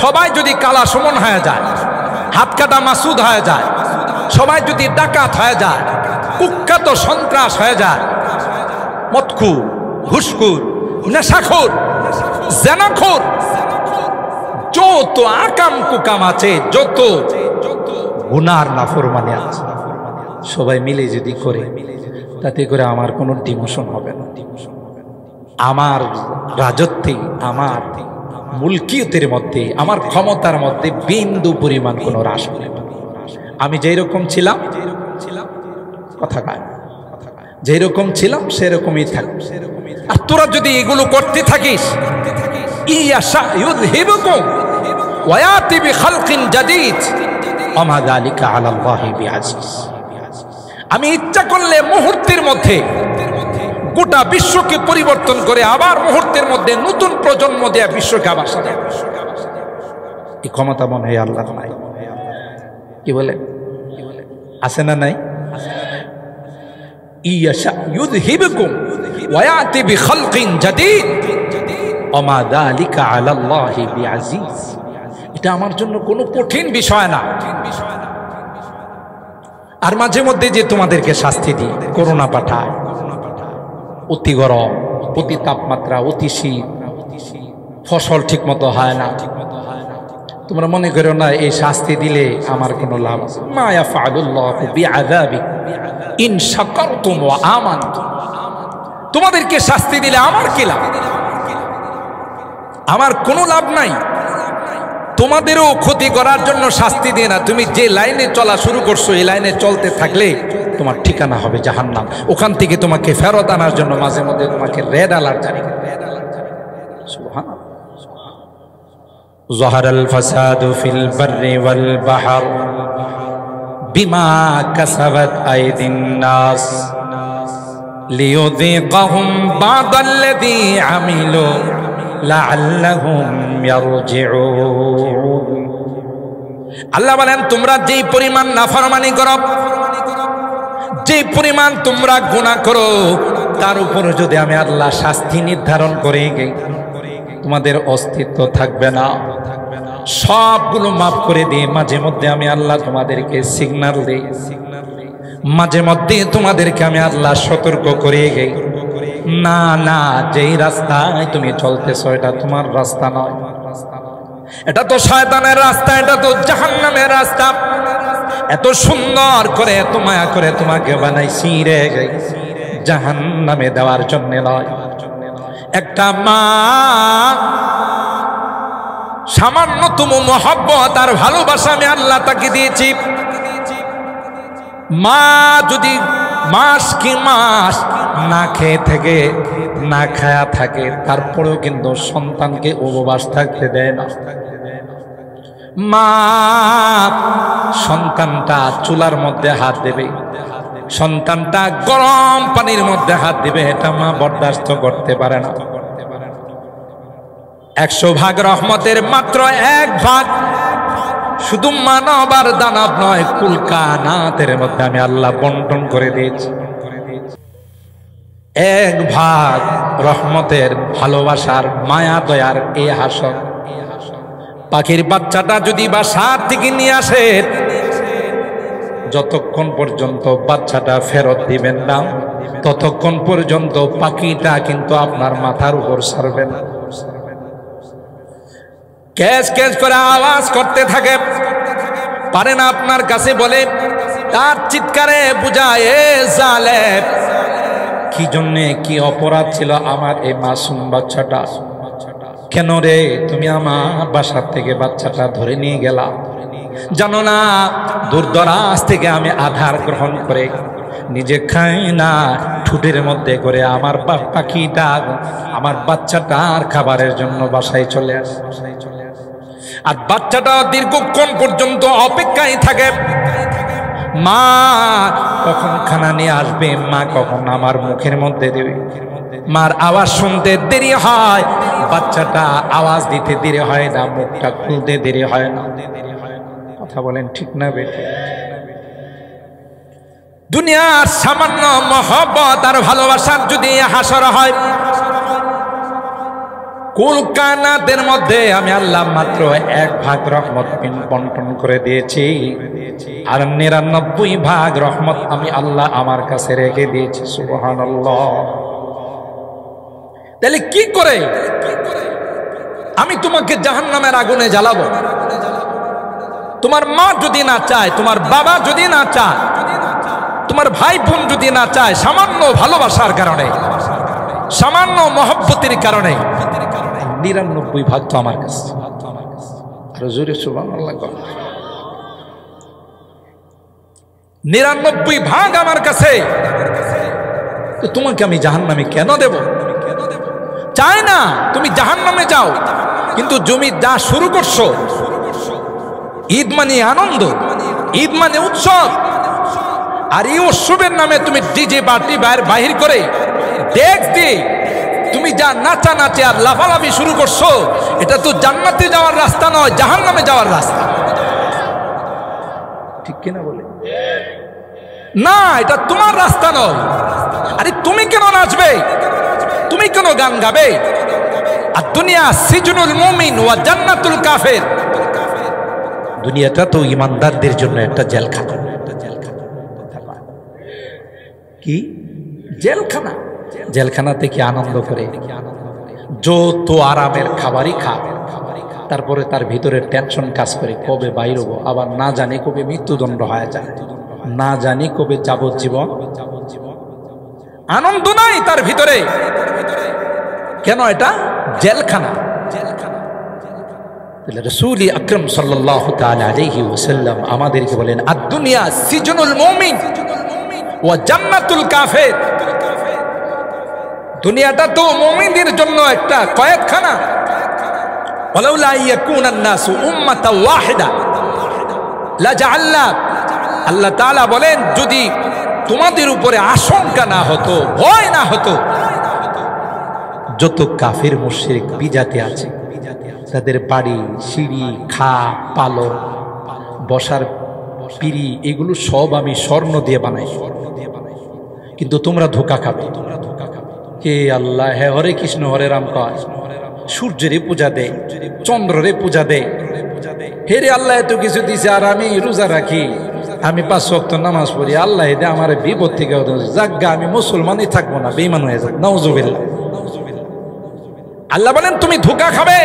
Speaker 1: সবাই যদি কালা সুমন হয়ে যায়, হাত কাটা মাসুদ হয়ে যায়, সবাই যদি ডাকাত হয়ে যায়, কুখ্যাত সন্ত্রাস হয়ে যায়, মদখুর, ঘুষখোর, নেশাখোর, জেনাখোর, যত আকাম কুকাম আছে, যত গুনার নাফরমানি আছে, সবাই মিলে যদি করে, তাতে করে আমার কোনো ডিমোশন হবে না। আমার রাজত্বে, আমার মুলকিয়তের মধ্যে, আমার ক্ষমতার মধ্যে বিন্দু পরিমাণ কোনো হ্রাস হবে না। আমি যেই রকম ছিলাম, কথা কয়, যেই রকম ছিলাম সেরকমই থাকবে। আর তোরা যদি এগুলো করতে থাকিস, ইয়াশা ইউযহিবকুম ওয়া ইয়াতি বিখালকিন জাদীদ ওয়া মা যালিকা আলাল্লাহি বিআজিজ। আমি ইচ্ছা করলে মুহূর্তের মধ্যে গোটা বিশ্বকে পরিবর্তন করে আবার মুহূর্তের মধ্যে নতুন প্রজন্ম দেয়া বিশ্বকে আবার সাজায়। এই ক্ষমতা মনে হয় আল্লাহর নাই। কি বলে? আছে না নাই? ইয়াশা ইউযহিবকুম ওয়া ইয়াতি বিখালকিন জাদীদ ওয়া মা যালিকা আলাল্লাহি বিআজিজ। এটা আমার জন্য কোনো কঠিন বিষয় না। আর মাঝে মধ্যে যে তোমাদেরকে শাস্তি দিই, করোনা পাঠায়, অতি গরম, অতি তাপমাত্রা, অতি শীত, ফসল ঠিক মতো হয় না, তোমরা মনে করো না এই শাস্তি দিলে আমার কোনো লাভ আছে। মা ইয়াফআলুল্লাহু বিআযাবি ইন শাকারতুম ওয়া আমানতুম। তোমাদেরকে শাস্তি দিলে আমার কি লাভ? আমার কোনো লাভ নাই। তোমাদেরও ক্ষতি করার জন্য শাস্তি দিয়ে না, তুমি যে লাইনে চলা শুরু করছো এই লাইনে চলতে থাকলে তোমার ঠিকানা হবে জাহান্নাম। ওখান থেকে তোমাকে ফেরত আনার জন্য মাঝে মধ্যে তোমাকে রেড অ্যালার্ট জারি করে। সুবহানাল্লাহ। যাহারাল ফাসাদু ফিল বাররি ওয়াল বাহর বিমা কাসাবাত আইদিন নাস লিয়ুযীকাহুম বা'দাল্লাযী আমিলু লাআল্লাহুম ইয়ারজিউন। আল্লাহ বলেন, তোমরা যেই পরিমাণ নাফরমানি করো, যে পরিমাণ তোমরা গুনাহ করো, তার উপরে যদি আমি আল্লাহ শাস্তি নির্ধারণ করে গই, তোমাদের অস্তিত্ব থাকবে না। সবগুলো মাফ করে দিয়ে মাঝে মধ্যে আমি আল্লাহ তোমাদেরকে সিগন্যাল দেই, মাঝে মধ্যে তোমাদেরকে আমি আল্লাহ সতর্ক করে গই। না না, যেই রাস্তায় তুমি চলতেছো এটা তোমার রাস্তা নয়, এটা তো শয়তানের রাস্তা, এটা তো জাহান্নামের রাস্তা। এত সুন্দর করে এত মায়া করে তোমাকে বানাইছি রে জাহান্নামে দেওয়ার জন্য নয়। একটা মা সামান্যতম মহব্বত আর ভালোবাসা আমি আল্লাহ তাকে দিয়েছি। মা যদি মাস কি মাস না খেয়ে থেকে না খায়া থাকে, তারপরেও কিন্তু সন্তানকে উপবাস থাকতে দেয় না। মা সন্তানটা চুলার মধ্যে হাত দেবে, সন্তানটা গরম পানির মধ্যে হাত দিবে, এটা মা বরদাস্ত করতে পারে না। 100 ভাগ রহমতের মাত্র 1 ভাগ, শুধু মানব আর দানব নয়, কুলকানাতের মধ্যে আমি আল্লাহ বন্টন করে দিয়েছি। 1 ভাগ রহমতের, ভালোবাসার, মায়া দয়ার এই হাসর। পাখির বাচ্চাটা যদি বাসার থেকে নিয়ে আসে, যতক্ষণ পর্যন্ত বাচ্চাটা ফেরত দিবেন না, ততক্ষণ পর্যন্ত পাখিটা কিন্তু আপনার মাথার উপর ছাড়বে না। ক্যাচ ক্যাচ করে আওয়াজ করতে থাকে, পারে না আপনার কাছে বলে, তার চিৎকারে বুঝায় এ জালেম, কি জন্যে কি অপরাধ ছিল আমার এই মাসুম বাচ্চাটা? কেন রে তুমি আমার বাসার থেকে বাচ্চাটা ধরে নিয়ে গেলা? জানো না দূরদরাজ থেকে আমি আধার গ্রহণ করে নিজে খাই না, ঠুটের মধ্যে করে আমার পাখিটা, আমার বাচ্চাটার খাবারের জন্য বাসায় চলে আসে। আর বাচ্চাটা দীর্ঘক্ষণ পর্যন্ত অপেক্ষায় থাকে, মা কখন খানা নিয়ে আসবে, মা কখন আমার মুখের মধ্যে দেবে। মার আওয়াজ শুনতে দেরি হয়, বাচ্চাটা আওয়াজ দিতে দেরি হয় না, মুখটা খুলতে দেরি হয় না। কথা বলেন ঠিক না বেটি? দুনিয়ার সামান্য মহব্বত আর ভালোবাসার যদি হাসর হয়, কুলকানাতের মধ্যে আমি আল্লাহ মাত্র 1 ভাগ রহমত বন্টন করে দিয়েছি, আর 99 ভাগ রহমত আমি আল্লাহ আমার কাছে রেখে দিয়েছি। সুবহানাল্লাহ। তাহলে কি করে আমি তোমাকে জাহান্নামের আগুনে জ্বালাবো? তোমার মা যদি না চায়, তোমার বাবা যদি না চায়, তোমার ভাই বোন যদি না চায়, সামান্য ভালোবাসার কারণে, সামান্য মহব্বতের কারণে 99 ভাগ তো আমার কাছে। আরো জোরে সুবহানাল্লাহ। 99 ভাগ আমার কাছে, তো তোমাকে আমি জাহান্নামে কেন দেব? চাই না তুমি জাহান্নামে যাও, কিন্তু জমি যা শুরু করছো, ঈদ মানে আনন্দ, ঈদ মানে উৎসব, আর এই উৎসবের নামে তুমি ডিজে পার্টি বাহির করে দেখ দিয়ে তুমি যা নাচা নাচে আর লাফালাফি শুরু করছো, এটা তো জান্নাতে যাওয়ার রাস্তা নয়, জাহান্নামে যাওয়ার রাস্তা। ঠিক কিনা বলে? না, এটা তোমার রাস্তা নয়। আরে তুমি কেন নাচবে? তুমি কেন গান গাবে? আর দুনিয়া সিজনুল মুমিন ওয়া জান্নাতুল কাফের, দুনিয়াটা তো ইমানদারদের জন্য একটা জেলখানা। কি জেলখানা? জেলখানাতে কি আনন্দ করে? যত আরামের খাবারই খা, তারপরে তার ভিতরে টেনশন কাজ করে, কবে বাইর হবো, আবার না জানি কবে মৃত্যুদণ্ড হয়ে যায়, না জানি কবে যাবজ্জীবন। আনন্দ নাই তার ভিতরে। কেন? এটা জেলখানা। রাসূল আকরাম সাল্লাল্লাহু তাআলা আলাইহি ওয়াসাল্লাম আমাদেরকে বলেন, আদ-দুনিয়া সিজনুল মুমিন ওয়া জান্নাতুল কাফির। দুনিয়াটা তো মুমিনদের জন্য একটা কয়েদখানা। ওয়ালাউলা ইয়াকুনান নাসু উম্মাতান ওয়াহিদা লাজআলনা, আল্লাহ তাআলা বলেন, যদি তোমাদের উপরে আশঙ্কা না হতো, ভয় না হতো, যত কাফির মুশরিক বিজাতি আছে তাদের বাড়ি, সিঁড়ি, খা পালন, বসার পিড়ি, এগুলো সব আমি স্বর্ণ দিয়ে বানাই, কিন্তু তোমরা ধোঁকা খাবে। কে আল্লাহ? হ্যাঁ, হরে কৃষ্ণ হরে রাম কয়, সূর্যেরই পূজা দে, চন্দ্রের পূজা দে। হে রে আল্লাহ এত কিছু দিছে, আর আমি রোজা রাখি, আমি 5 ওয়াক্ত নামাজ পড়ি, আল্লাহ এটা আমার বিপদ থেকে জাগা, আমি মুসলমানই থাকবো না, বেঈমান হয়ে যাব। নাউজুবিল্লাহ। আল্লাহ বলেন তুমি ধোঁকা খাবে,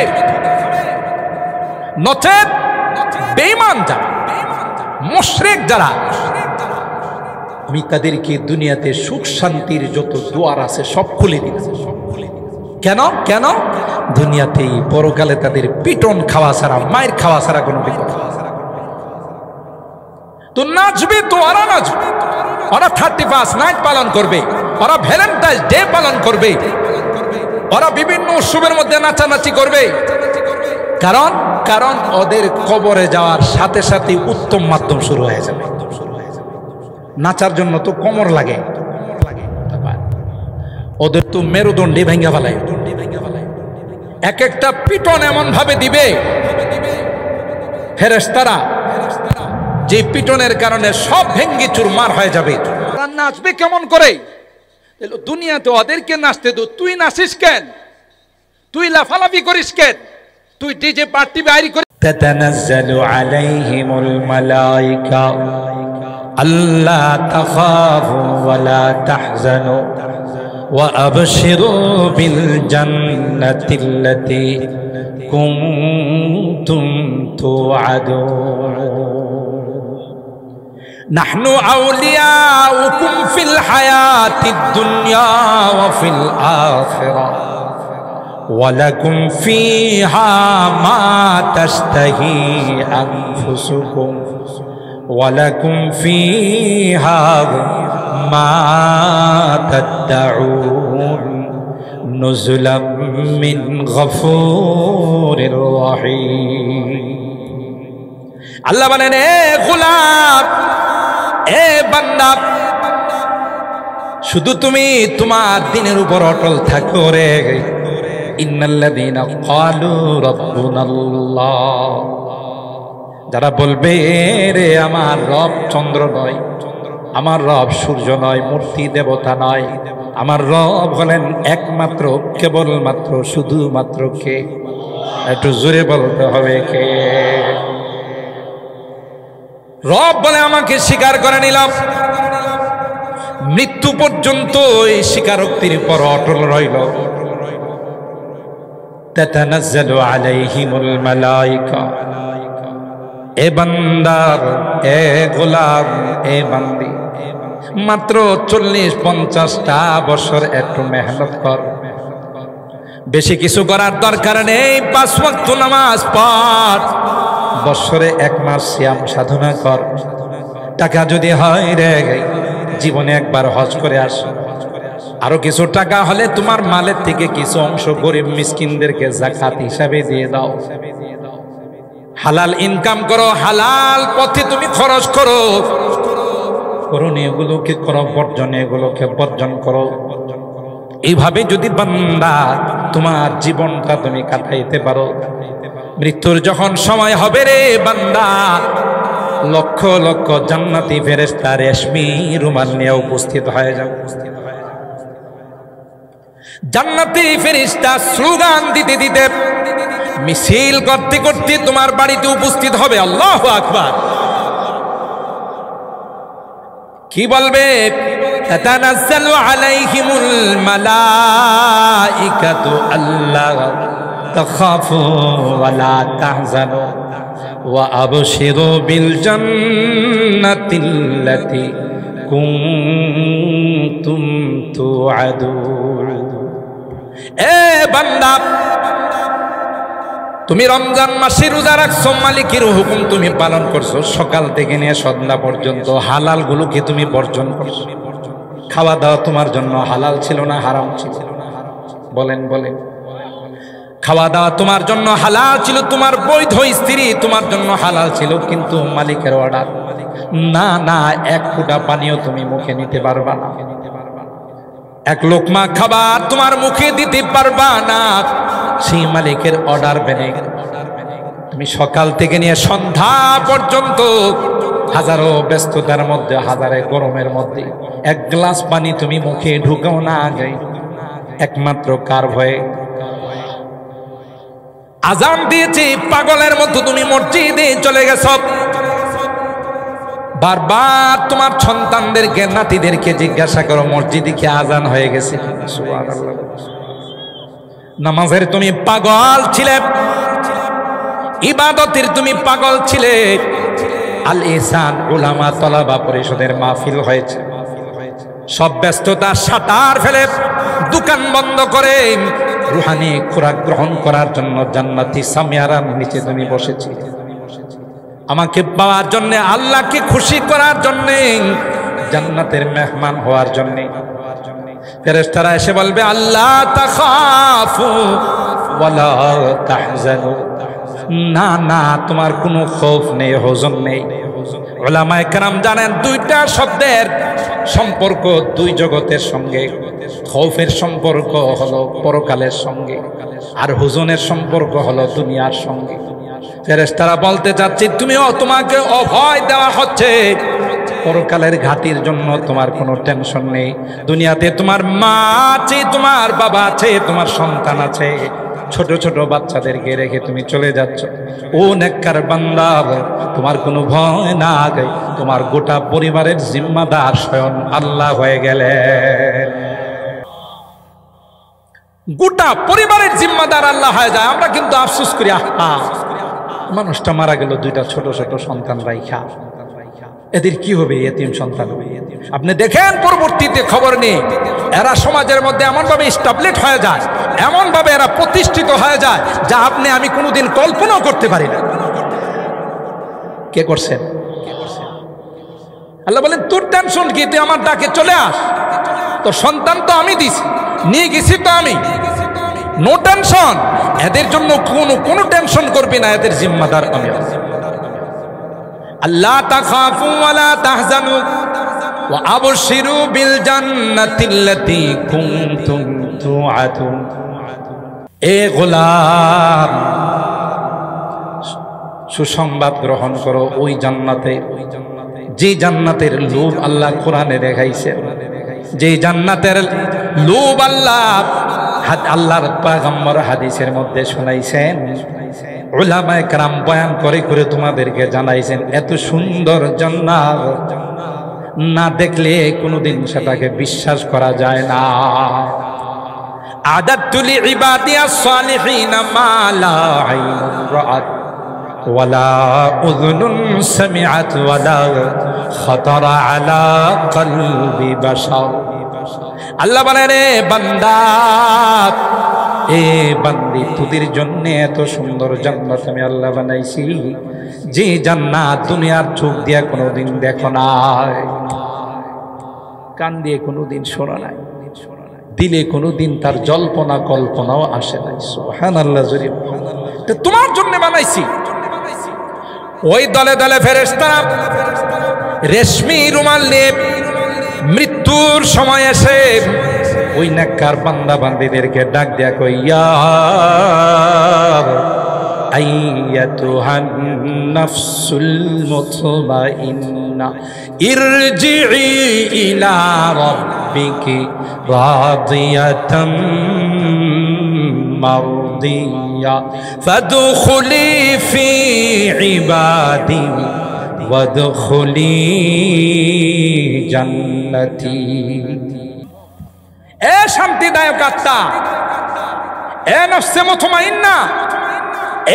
Speaker 1: নচেত বেঈমান যারা, মুশরিক যারা, আমি তাদেরকে দুনিয়াতে সুখ শান্তির যত দুয়ার আছে সব খুলে দিয়েছি। কেন কেন? দুনিয়াতেই পরকালে তাদের পিটন খাওয়া ছাড়া, মায়ের খাওয়া ছাড়া কোনো বিকল্প। তো নাচবে তো ওরা নাচবে, ওরা 31 নাইট পালন করবে, ওরা ভ্যালেন্টাইন্স ডে পালন করবে, ওরা বিভিন্ন উৎসবের মধ্যে নাচানাচি করবে। কারণ কারণ ওদের কবরে যাওয়ার সাথে সাথে উত্তম মাধ্যম শুরু হয়ে যাবে। নাচার জন্য তো কোমর লাগে, ওদের তো মেরুদণ্ডে ভেঙে ফেলায়। এক একটা পিটন এমন ভাবে দিবে ফেরেশতারা, যে পিটনের কারণে সব ভেঙ্গে চুরমার হয়ে যাবে। নাচবে কেমন করে? দুনিয়াতে ওদেরকে নাচতে দো, তুই নাচিস কেন? তুই লাফালাফি করিস কেন? তুই ডিজে পার্টি বাইরে করিস। তাতানাজ্জালু আলাইহিমুল মালাইকা আল্লা তাখাফু ওয়া লা তাহজানু ওয়া আবশিরু বিল জান্নাতিল্লাতী কুনতুম তুআদুন। নাহনু আউলিয়াউকুম ফিল হায়াতিদ দুনিয়া ওয়া ফিল আখিরাহ ওয়া লাকুম ফীহা মা তাশতাহি আনফুসুকুম ওয়া লাকুম ফীহা মা তাদউন নুজুলাম মিন গফুরির রহিম। আল্লাহ বলেন, এ গোলাম, এ বান্দা, শুধু তুমি তোমার দিনের উপর অটল থাকো রে। ইন্নাল্লাযীনা ক্বালু রাব্বুনাল্লাহ, যারা বলবে রে আমার রব চন্দ্র নয়, আমার রব সূর্য নয়, মূর্তি দেবতা নয়, আমার রব হলেন একমাত্র, কেবলমাত্র, শুধুমাত্র কে? একটু জোরে বলতে হবে কে? রব বলে আমাকে স্বীকার করে নিলাম, মৃত্যু পর্যন্ত এই স্বীকারোক্তির পর অটল রইল। তাতানাজ্জালু আলাইহিমুল মালাইকা, এ বান্দার, এ গোলাম, এ বান্দি, মাত্র 40-50টা বছর একটু মেহনত কর, বেশি কিছু করার দরকার নেই। 5 ওয়াক্ত নামাজ পড়, বছরে 1 মাস সিয়াম সাধনা কর। টাকা যদি হয় রে, জীবনে একবার হজ করে আস। আরো কিছু টাকা হলে তোমার মালের থেকে কিছু অংশ গরিব মিসকিনদেরকে যাকাত হিসাবে দিয়ে দাও। হালাল ইনকাম করো, হালাল পথে তুমি খরচ করো। করণীয় এগুলোকে করো, বর্জনীয় এগুলোকে বর্জন করো। এইভাবে যদি বান্দা তোমার জীবনটা তুমি কাটাইতে পারো, মৃত্যুর যখন সময় হবে রে বান্দা, লক্ষ লক্ষ জান্নাতি ফেরেশতা রেশমি রুমাল নিয়ে উপস্থিত হয়ে যাও। জান্নাতি ফেরেশতা স্লোগান দিতে দিতে, মিছিল করতে করতে তোমার বাড়িতে উপস্থিত হবে। আল্লাহু আকবার। কি বলবে? তাতানাজ্জালু আলাইহিমুল মালাইকাতু আল্লা তাখাফু ওয়া লা তাহজানু ওয়া আবশিরু বিল জান্নাতিল্লাতী কুনতুম তুআদুন। এ বান্দা, তুমি রমজান মাসে রোজা রাখছো, মালিকের হুকুম তুমি পালন করছো, সকাল থেকে নিয়ে সন্ধ্যা পর্যন্ত হালাল গুলোকে তুমি বর্জন করছো। খাওয়া দাওয়া তোমার জন্য হালাল ছিল না হারাম ছিল? বলেন বলেন। খাওয়া দাওয়া তোমার জন্য হালাল ছিল, তোমার বৈধ স্ত্রী তোমার জন্য হালাল ছিল, কিন্তু মালিকের অর্ডার, না না, 1 ফোঁটা পানিও তুমি মুখে নিতে পারবা না, 1 লোকমা খাবার তোমার মুখে দিতে পারবা না। সেই মালিকের অর্ডার মেনে তুমি সকাল থেকে নিয়ে সন্ধ্যা পর্যন্ত হাজারো ব্যস্ততার মধ্যে, হাজারে গরমের মধ্যে 1 গ্লাস পানি তুমি মুখে ঢুকাও না আগে, একমাত্র কার ভয়ে? আজান দিয়েছে পাগলের মতো তুমি মসজিদে চলে গেছ, বারবার তোমার সন্তানদেরকে নাতিদেরকে জিজ্ঞাসা করো মসজিদে কি আজান হয়ে গেছে। সুবহানাল্লাহ। নামাজের তুমি পাগল ছিলে, ইবাদতের তুমি পাগল ছিলে। আল ইহসান উলামা তলাবা পরিষদের মাহফিল হয়েছে, সব ব্যস্ততা সাতার ফেলে দোকান বন্ধ করে রুহানি খোরাক গ্রহণ করার জন্য জান্নাতি সামিয়ারার নিচে তুমি বসেছি, আমাকে পাওয়ার জন্য, আল্লাহকে খুশি করার জন্য, জান্নাতের মেহমান হওয়ার জন্য। ফেরেশতারা এসে বলবে আল্লাহ তাখাফু ওয়ালা তাহজানু, না না তোমার কোনো খৌফ নেই, হুজুর নেই। উলামায়ে কেরাম জানেন দুইটা শব্দের সম্পর্ক দুই জগতের সঙ্গে। খৌফের সম্পর্ক হলো পরকালের সঙ্গে, আর হুজুনের সম্পর্ক হলো দুনিয়ার সঙ্গে। ফেরেশতারা বলতে চাচ্ছি তোমাকে অভয় দেওয়া হচ্ছে, পরকালের ঘাটির জন্য তোমার কোনো টেনশন নেই। দুনিয়াতে তোমার মা আছে, তোমার বাবা আছে, তোমার সন্তান আছে, ছোট ছোট বাচ্চাদেরকে রেখে তুমি চলে যাচ্ছ। ও নেককার বান্দা, তোমার কোনো ভয় না, তোমার গোটা পরিবারের জিম্মাদার স্বয়ং আল্লাহ হয়ে গেলেন। গোটা পরিবারের জিম্মাদার আল্লাহ হয়ে যায়। আমরা কিন্তু আফসোস করি, আহা মানুষটা মারা গেল, দুইটা ছোট ছোট সন্তান রাইখা, এদের কি হবে? এতিম সন্তান হবে। আপনি দেখেন পরবর্তীতে খবর নেই, এরা সমাজের মধ্যে এমন ভাবে স্টাবলিশ হয়ে যায়, এমন ভাবে এরা প্রতিষ্ঠিত হয়ে যায় যা আপনি আমি কোনোদিন কল্পনাও করতে পারি না। কে করছেন? আল্লাহ বলেন তোর টেনশন কি, তুই আমার ডাকে চলে আস, তোর সন্তান তো আমি দিছি, নিয়ে গেছি তো আমি, নো টেনশন। এদের জন্য কোনো টেনশন করবি না, এদের জিম্মাদার আমি। আল্লাহ তাখাফু ওয়ালা তাহজানু ওয়া আবশিরু বিল জান্নাতিল্লাতী কুনতুম তুআদুন। এ গোলাম, সুসংবাদ গ্রহণ করো ওই জান্নাতে, যে জান্নাতের লোভ আল্লাহ কোরআনে দেখাইছেন, যে জান্নাতের লোভ আল্লাহর পয়গম্বর হাদিসের মধ্যে শোনাইছেন, উলামায়ে কেরাম বয়ান করে করে তোমাদেরকে জানাইছেন। এত সুন্দর জান্নাত না দেখলে কোনোদিন সেটাকে বিশ্বাস করা যায় না। আদাতু লিইবাদিয়াস সালিহিন মা লা আইনুন রাআত ওয়ালা উযুনুন সামিআত ওয়ালা খাতারা আলা কলবি বাশার। আল্লাহ বলে রে বান্দা, এ বান্দি, তোদের জন্য এত সুন্দর জান্নাত আমি আল্লাহ বানাইছি, যে জান্নাত দুনিয়ার চোখ দিয়ে কোনোদিন দেখো নাই, কান দিয়ে কোনোদিন শোনা নাই, দিলে কোনোদিন তার জল্পনা কল্পনাও আসে নাই। সুবহানাল্লাহ। তোমার জন্য বানাইছি। ওই দলে দলে ফেরেশতা রেশমি রুমাল নিয়ে মৃত্যুর সময় এসে ওই নেককার বান্দা বান্দীদেরকে ডাক দেয়া কই, ইয়া আইয়াতুহান নাফসুল মুতমাইন্না ইরজিই ইলা রাব্বিকি রাদিয়াতাম মারদিয়া ফাদখুলি ফি ইবাদি ওয়াদখুলি জান্নাতি। এ শান্তিদায়ক আত্মা, এ নফসে মুতমাইন্না,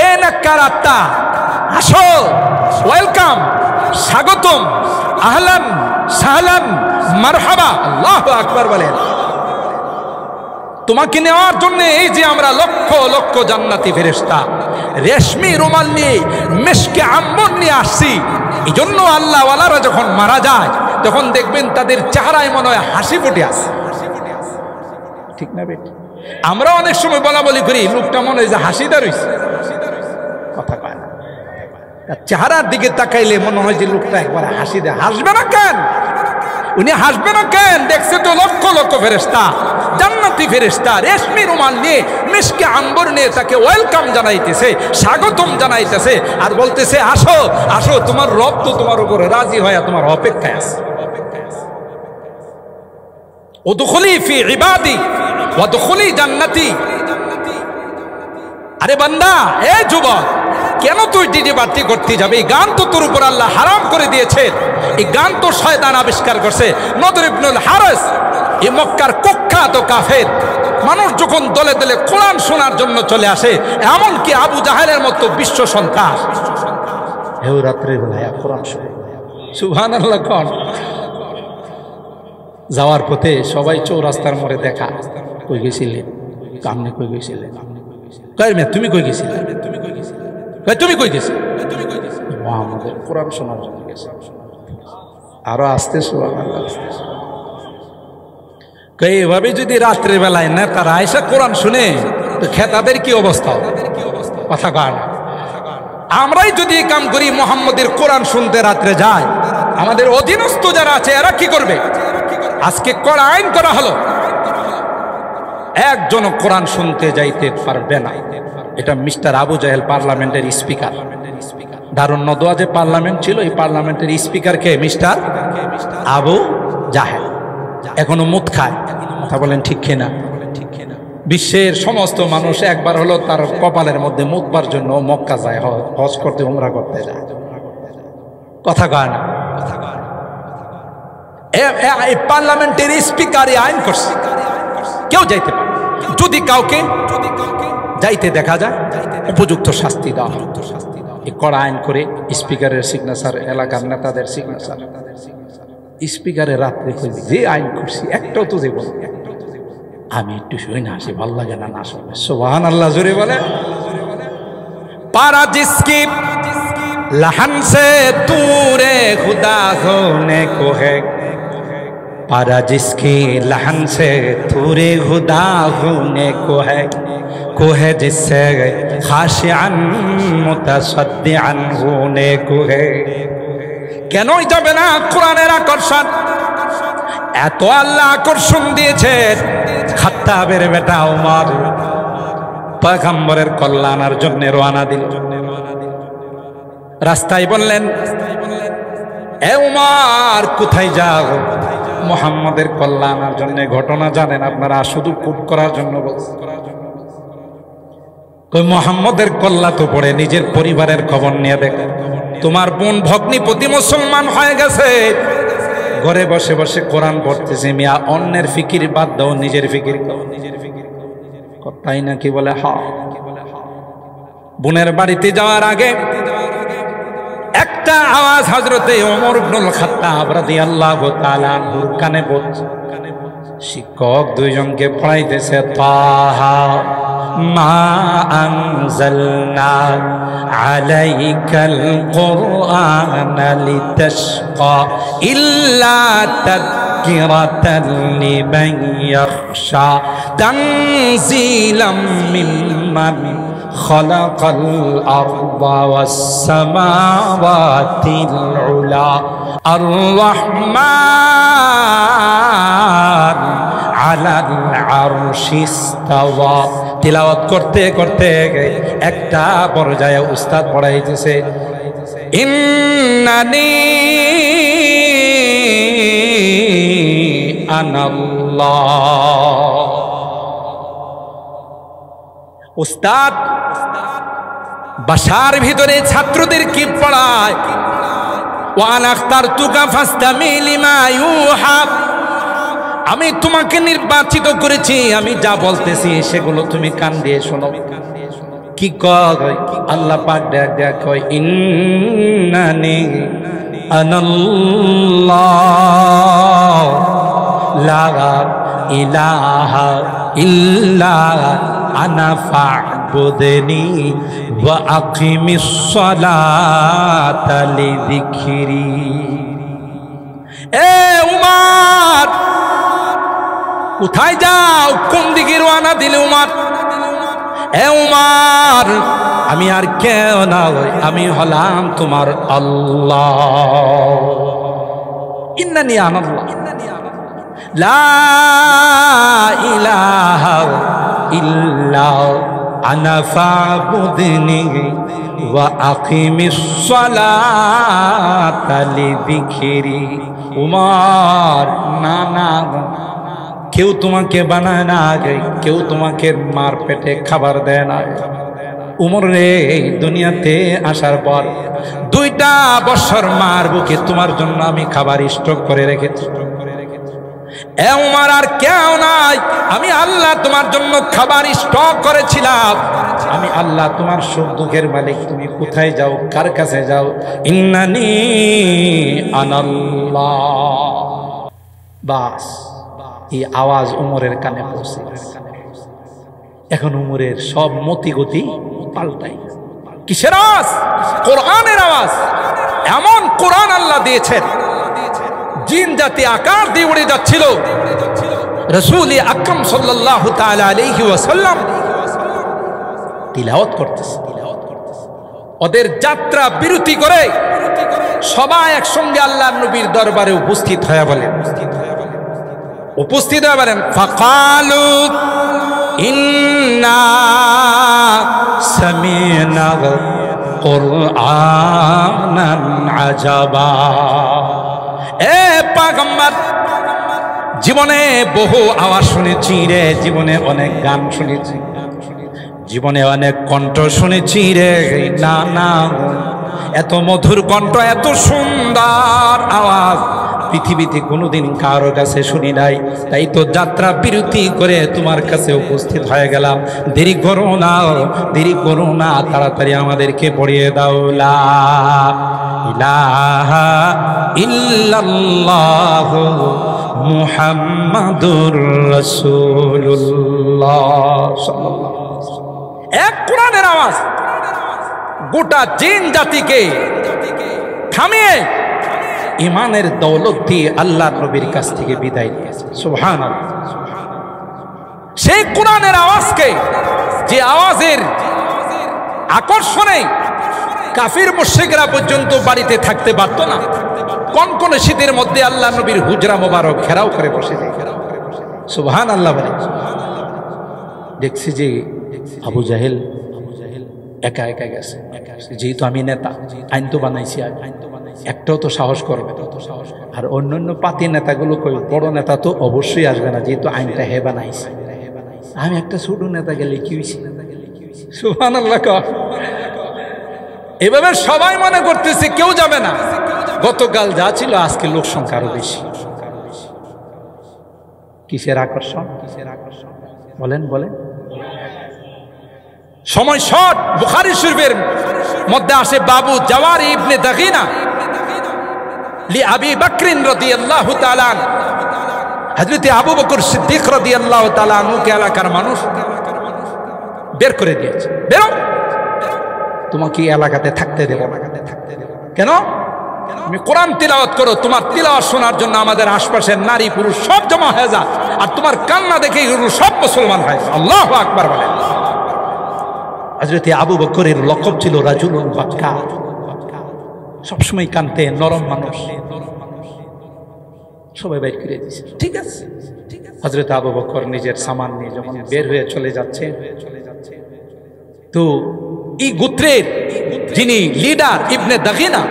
Speaker 1: এ নেককার আত্মা, আসো, ওয়েলকাম, স্বাগতম, আহলান সাহলান মারহাবা। আল্লাহু আকবার বলেন। তোমাকে নেওয়ার জন্য এই যে আমরা লক্ষ লক্ষ জান্নাতি ফেরেশতা রেশমি রুমাল নিয়ে, মিশকে আম্বর নিয়ে আসছি। এই জন্য আল্লাহ ওয়ালারা যখন মারা যায় তখন দেখবেন তাদের চেহারায় মনে হয় হাসি ফুটে আসে, ঠিক না বেটি? আমরা অনেক সময় বলা বলি করি, লোকটা মনে হয় যে হাসিদার হইছে, কথা কয় না। তার চেহারার দিকে তাকাইলে মনে হয় যে লোকটা একবার হাসি দেয়। হাসবে না কেন? উনি হাসবে না কেন? দেখছে তো লক্ষ লক্ষ ফেরেশতা, জান্নাতি ফেরেশতা রেশমি রুমাল নিয়ে, মিশকে আম্বর নিয়ে তাকে ওয়েলকাম জানাইতেছে, স্বাগতম জানাইতেছে, আর বলতেছে আসো আসো, তোমার রব তো তোমার উপরে রাজি হয়ে তোমার অপেক্ষায় আছে। উদখুলি ফি ইবাদি ওয়াদখুলি জান্নাতি। আরে বান্দা, এ যুবক, কেন তুই ডিডি বাড়তি করতে যাবে? এই গান তো তোর উপর আল্লাহ হারাম করে দিয়েছে। এই গান তো শয়তান আবিষ্কার করছে। নদর ইবনুল হারিস এই মক্কার কুখ্যাত কাফের মানুষ যখন দলে দলে কোরআন শোনার জন্য চলে আসে, এমনকি আবু জাহেলের মতো বিশ্ব সন্ত্রাস হেউ রাত্রে বেলায় কোরআন শোনে। সুবহানাল্লাহ। কোন যাওয়ার পথে সবাই চৌরাস্তার মোড়ে দেখা, কই গেছিলেন? কামনে কই গেছিলেন? তুমি কই গেছিলে? তুমি কই গেছিলে? আমাদের কোরআন শোনার জন্য গেছে। আরো আসতে সুবহানাল্লাহ। এইভাবে যদি রাত্রে বেলায় নেতারা আয়সা কোরআন শুনে তো খেতাবের কি অবস্থা? কথা কার? আমরাই যদি এই কাম করি, মুহাম্মদের কোরআন শুনতে রাত্রে যায়, আমাদের অধীনস্থ যারা আছে এরা কি করবে? আজকে কড়া আইন করা হলো, একজন কোরআন শুনতে যাইতে পারবে না। এটা মিস্টার আবু জাহেল পার্লামেন্টের স্পিকার। দারুন নদওয়া যে পার্লামেন্ট ছিল, এই পার্লামেন্টের স্পিকারকে মিস্টার আবু জাহেল এখনো মুত খায়। কথা বলেন ঠিক কিনা? বিশ্বের সমস্ত মানুষ একবার হলো তার কপালের মধ্যে মুতবার জন্য মক্কা যায়, হজ করতে, উমরা করতে যায়। কথা কয় না? এই পার্লামেন্টের স্পিকার আইন করছে কেউ যাইতে পারে। যদি কাউকে যাইতে দেখা যায় উপযুক্ত শাস্তি দেওয়া। এই কড়া আইন করে স্পিকারের সিগনেচার, এলাকার নেতাদের সিগনেচার। স্পিকারের রাত্রে যে আইন করছি একটাও তো দেব আমি একটু শুই না, আসি ভাল লাগে না, না শুনে। সুবহানাল্লাহ জোরে বলে। পারা জিসকি लहन से तूरे खुदा होने को है, पारा जिसकी लहन से तूरे खुदा होने को है जिससे खाशिअन मुतसद्दिअन होने को है। কেনই যাবে না কোরআনের আকর্ষণ? এত আল্লাহ আকর্ষণ দিয়েছে, খাত্তাবের বেটা ওমর পয়গম্বরের কল্যাণের জন্য রওনা দিল। রাস্তায় বললেন, এ ওমর কোথায় যাও? মুহাম্মদের কল্যাণের জন্য। ঘটনা জানেন আপনারা? শুধু কুট করার জন্য বলছে। কই মুহাম্মদের কল্যাণ তো পড়ে নিজের পরিবারের খবর নিয়ে দেখ। তোমার বোন ভগ্নিপতি মুসলমান হয়ে গেছে, ঘরে বসে বসে কোরআন পড়তেছে। মিয়া অন্যের ফিকির বাদ দাও, নিজের ফিকির করো। তাই নাকি? বলে হ্যাঁ। বোনের বাড়িতে যাওয়ার আগে একটা আওয়াজ হযরতে ওমর ইবনুল খাত্তাব রাদিয়াল্লাহু তাআলা আনহুর কানে পড়ছে। শিক্ষক দুইজনকে পড়াইতেছে, তাহা মা আনজালনা আলাইকাল কুরআনা লিতাশকা ইল্লা তাযকিরাতান লিমান ইয়াখশা তানজিলাম মিম্মান খালাকাল আরদা ওয়াস সামাওয়াতিল উলা আর রহমান আলাল আরশি ইস্তাওয়া। তিলাওয়াত করতে করতে একটা পর্যায়ে উস্তাদ পড়াইতেছে, ইন্নানি আনাল্লাহ। উস্তাদ বাসার ভিতরে ছাত্রদের কি পড়ায়, ওয়ানা আখতারতুকা ফাসতামি লিমা ইউহা। আমি তোমাকে নির্বাচিত করেছি, আমি যা বলতেছি সেগুলো তুমি কান দিয়ে শোনো। কি কয় আল্লাহ পাক ডাক ডাক কয়, ইন্নানি আনাল্লাহ লা ইলাহা ইল্লা আনা ফা'বুদনি ওয়া আকিমিস সালাতা লিযিকরি। এ উমর কোথায় যাও? কোন দিকে রওনা দিলে উমর? এ উমর আমি আর কেউ না, আমি হলাম তোমার আল্লাহ। ইন্নানি আনাল্লাহ লা ইলাহা ইল্লা আনা ফা'বুদনি ওয়া আকিমিস সালাতা লিযিকরি। উমর না না, কেউ তোমাকে বানায় না, কেউ তোমাকে মার পেটে খাবার দেয় না। উমর রে, এই দুনিয়াতে আসার পর 2টা বছর মার বুকে তোমার জন্য আমি খাবার স্টক করে রেখেছি। এ উমর, আর কেউ নাই, আমি আল্লাহ তোমার জন্য খাবার স্টক করেছিলাম। আমি আল্লাহ তোমার সুখ দুঃখের মালিক। তুমি কোথায় যাও, কার কাছে যাও? ইন্নানি আনাল্লাহ। বাস, এই আওয়াজ উমরের কানে পৌঁছে। এখন উমরের সব মতি গতি পাল্টাই। কিসের আওয়াজ? কোরআনের আওয়াজ। এমন কোরআন আল্লাহ দিয়েছেন, জিন জাতি আকার দিয়ে উড়ে যাচ্ছিল। রাসূল আকরাম সাল্লাল্লাহু তাআলা আলাইহি ওয়াসাল্লাম তিলাওয়াত করতেছে। ওদের যাত্রা বিরতি করে সবাই একসঙ্গে আল্লাহর নবীর দরবারে উপস্থিত হয়ে বলেন, ফাকালু ইন্না সামি'না কুরআনান আজাবা। এ পয়গম্বর, জীবনে বহু আওয়াজ শুনেছি রে, জীবনে অনেক গান শুনেছি, জীবনে অনেক কণ্ঠ শুনেছি রে। না না, এত মধুর কণ্ঠ, এত সুন্দর আওয়াজ পৃথিবীতে কোনোদিন কারো কাছে শুনি নাই। তাই তো যাত্রা বিরতি করে তোমার কাছে উপস্থিত হয়ে গেলাম। দেরি করো না, দেরি করো না, তাড়াতাড়ি আমাদেরকে পড়িয়ে দাও লা ইলাহা ইল্লাল্লাহ মুহাম্মাদুর রাসূলুল্লাহ সাল্লাল্লাহু আলাইহি ওয়াসাল্লাম। এক কোরআনের আওয়াজ গোটা জিন জাতিকে থামিয়ে ইমানের দৌলত দিয়ে আল্লাহর নবীর কাছ থেকে বিদায় নিয়েছে। সুবহানাল্লাহ। সেই কোরআনের আওয়াজকে, যে আওয়াজের আকর্ষণে কাফির মুশরিকরা পর্যন্ত বাড়িতে থাকতে পারত না, কনকনে শীতের মধ্যে আল্লাহর নবীর হুজরা মোবারক ঘেরাও করে বসে যায়। সুবহানাল্লাহ বলে। দেখছি যে আবু জাহেল একা একা গেছে। যেহেতু আমি নেতা, আইন তো বানাইছি, একটাও তো সাহস করবে। আর অন্যান্য পাতি নেতাগুলো কই, বড় নেতা তো অবশ্যই আসবে না, যেহেতু আইনটা হে বানাইছে। আমি একটা ছোট নেতা গেলে কি হয়েছে? সুবহানাল্লাহ। এভাবে সবাই মনে করতেছে কেউ যাবে না। গতকাল যা ছিল, আজকে লোক সংখ্যা আরো বেশি। কিসের আকর্ষণ? বলেন বলেন। সময় শর্ট। বুখারী শরীফের মধ্যে আসে, বাবু জাওয়ারি ইবনে দাগিনা লি আবি বকর রাদিয়াল্লাহু তাআলা, হযরত আবু বকর সিদ্দিক রাদিয়াল্লাহু তাআলা আনহুকে এলাকার মানুষ বের করে দিয়েছে। বেরো, তোমাকে এলাকাতে থাকতে দেব না। কেন? তুমি কোরআন তিলাওয়াত করো, তোমার তিলাওয়াত শোনার জন্য আমাদের আশপাশের নারী পুরুষ সব জমা হয়ে যায়, আর তোমার কান্না দেখে সব মুসলমান হয়। আল্লাহু আকবার বলেন। হযরত আবু বকরের লকব ছিল রাজুলুন বাক্কা, সবসময় কানতে, নরম মানুষ। সবাই বাইর করে দিয়েছে, ঠিক আছে। হযরত আবু বকর নিজের সামান নিয়ে যখন বের হয়ে চলে যাচ্ছে, তো এই গোত্রের যিনি লিডার ইবনে দাগিনা,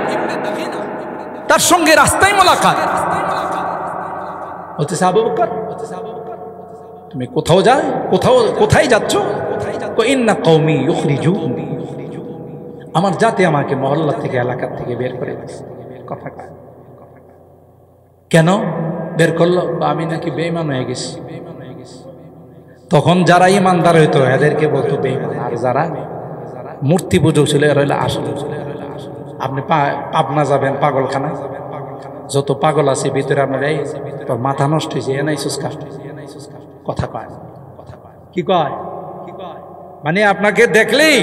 Speaker 1: তার সঙ্গে রাস্তায় মোলাকাত। বলতেছে, আবু বকর তুমি কোথাও যাও, কোথায় যাচ্ছ? ইন্না কওমি ইউখরিজুনি, আমার জাতি আমাকে মহল্লা থেকে, এলাকা থেকে বের করে দিয়েছে। কথা কয় কেন বের করলো? আমি নাকি বেঈমান হয়ে গেছি। তখন যারা ইমানদার হইতো এদেরকে বলতো বেঈমান, আর যারা মূর্তি পুজো ছিল এরা হইলো আসল। আপনি পাবনা যাবেন, পাগলখানা, যত পাগল আছে ভিতরে আপনার, এই তোর মাথা নষ্ট হয়েছে, এ নাই সুস্কা। কথা কয়, কি কয়? মানে আপনাকে দেখলেই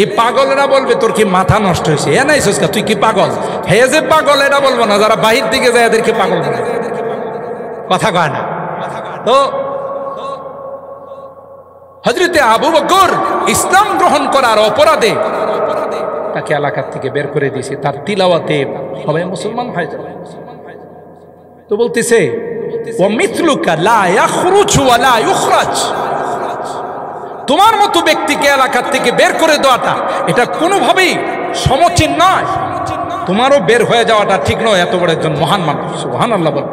Speaker 1: এই পাগলেরা বলবে তোর কি মাথা নষ্ট হয়েছে, এ নাই সুস্কা, তুই কি পাগল? হে যে পাগল এটা বলবো না, যারা বাহির দিকে যায় এদেরকে পাগল বলে। কথা কয় না। তো হযরতে আবু বকর ইসলাম গ্রহণ করার অপরাধে তাকে এলাকার থেকে বের করে দিয়েছে। তার তিলাওয়াতে সবাই মুসলমান হয়ে যাবে। তো বলতেছে, ওয়া মিথলুকা লা ইয়াখরুজু ওয়া লা ইউখরাজ, তোমার মতো ব্যক্তিকে এলাকার থেকে বের করে দেওয়াটা এটা কোনোভাবেই সমীচীন নয়। তোমারও বের হয়ে যাওয়াটা ঠিক নয়, এত বড় একজন মহান মানুষ। সুবহানাল্লাহ বল।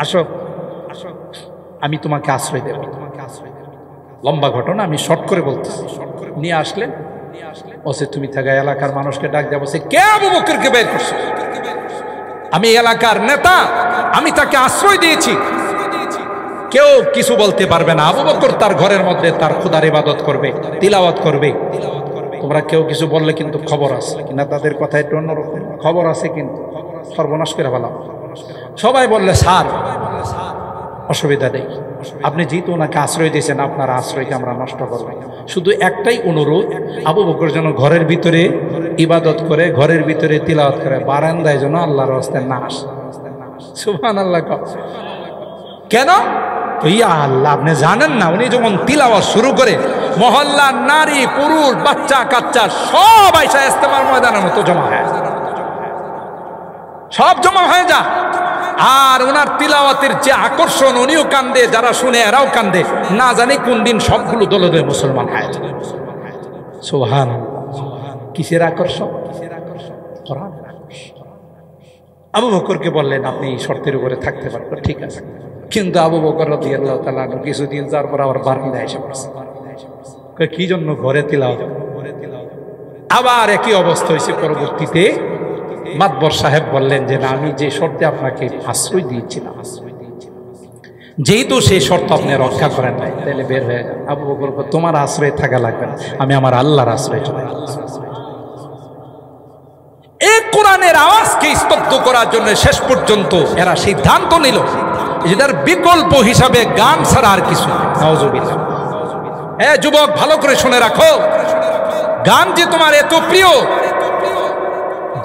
Speaker 1: আসো, আমি তোমাকে আশ্রয় দেব। লম্বা ঘটনা, আমি শর্ট করে বলতেছি। নিয়ে আসলেন, বলছে তুমি থাকা এলাকার মানুষকে ডাক দেয়া, বলছে কে আবু বকরকে বের করছে? আমি এলাকার নেতা, আমি তাকে আশ্রয় দিয়েছি, কেউ কিছু বলতে পারবে না। আবু বকর তার ঘরের মধ্যে তার খোদার ইবাদত করবে, তিলাওয়াত করবে। তোমরা কেউ কিছু বললে কিন্তু খবর আছে কিনা, তাদের কথা একটু অন্যরকম, খবর আছে কিন্তু সর্বনাশ করে ফেলাম। সবাই বললে স্যার অসুবিধা নেই, আপনি যেহেতু ওনাকে আশ্রয় দিয়েছেন, আপনার আশ্রয়কে আমরা নষ্ট করব। শুধু একটাই অনুরোধ, আবু বকর যেন ঘরের ভিতরে ইবাদত করে, ঘরের ভিতরে তিলাওয়াত করে, বারান্দায় যেন আল্লাহর রাস্তায় না আসে। সুবহানাল্লাহ। কেন? ইয়া আল্লাহ, আপনি জানেন না উনি যখন তিলাওয়াত শুরু করে মহল্লার নারী পুরুষ বাচ্চা কাচ্চা সব আইসা ইস্তেমার ময়দানের মতো জমা হয়, সব জমা হয়ে যা। আর ওনার তিলাওয়াতের যে আকর্ষণ, উনিও কান্দে, যারা শুনে এরাও কান্দে, না জানি কোন দিন সবগুলো দলে দলে মুসলমান হয়ে যায়। সুবহানাল্লাহ। কিসের আকর্ষণ? কোরআনের আকর্ষণ। আবু বকরকে বললেন আপনি এই শর্তের উপরে থাকতে পারবেন, ঠিক আছে। কিন্তু আবু বকর রাদিয়াল্লাহু তাআলা কিছুদিন যাওয়ার পর আবার বারান্দা এসে পড়ছে। কি জন্য? ঘরে তিলাওয়াত। আবার একই অবস্থা হয়েছে। পরবর্তীতে মাতবর সাহেব বললেন যে না, আমি যে শর্তে আপনাকে আশ্রয় দিয়েছিলাম, যেহেতু সেই শর্ত আপনি রক্ষা করেন নাই, তাহলে বের হয়ে যান। আবু বকর তোমার আশ্রয় থাকা লাগবে না, আমি আমার আল্লাহর আশ্রয় চলে গেলাম। এই কোরআনের আওয়াজকে স্তব্ধ করার জন্য শেষ পর্যন্ত এরা সিদ্ধান্ত নিল যেটার বিকল্প হিসাবে গান ছাড়া আর কিছু। নাউজুবিল্লাহ। যুবক ভালো করে শুনে রাখো, গান যে তোমার এত প্রিয়,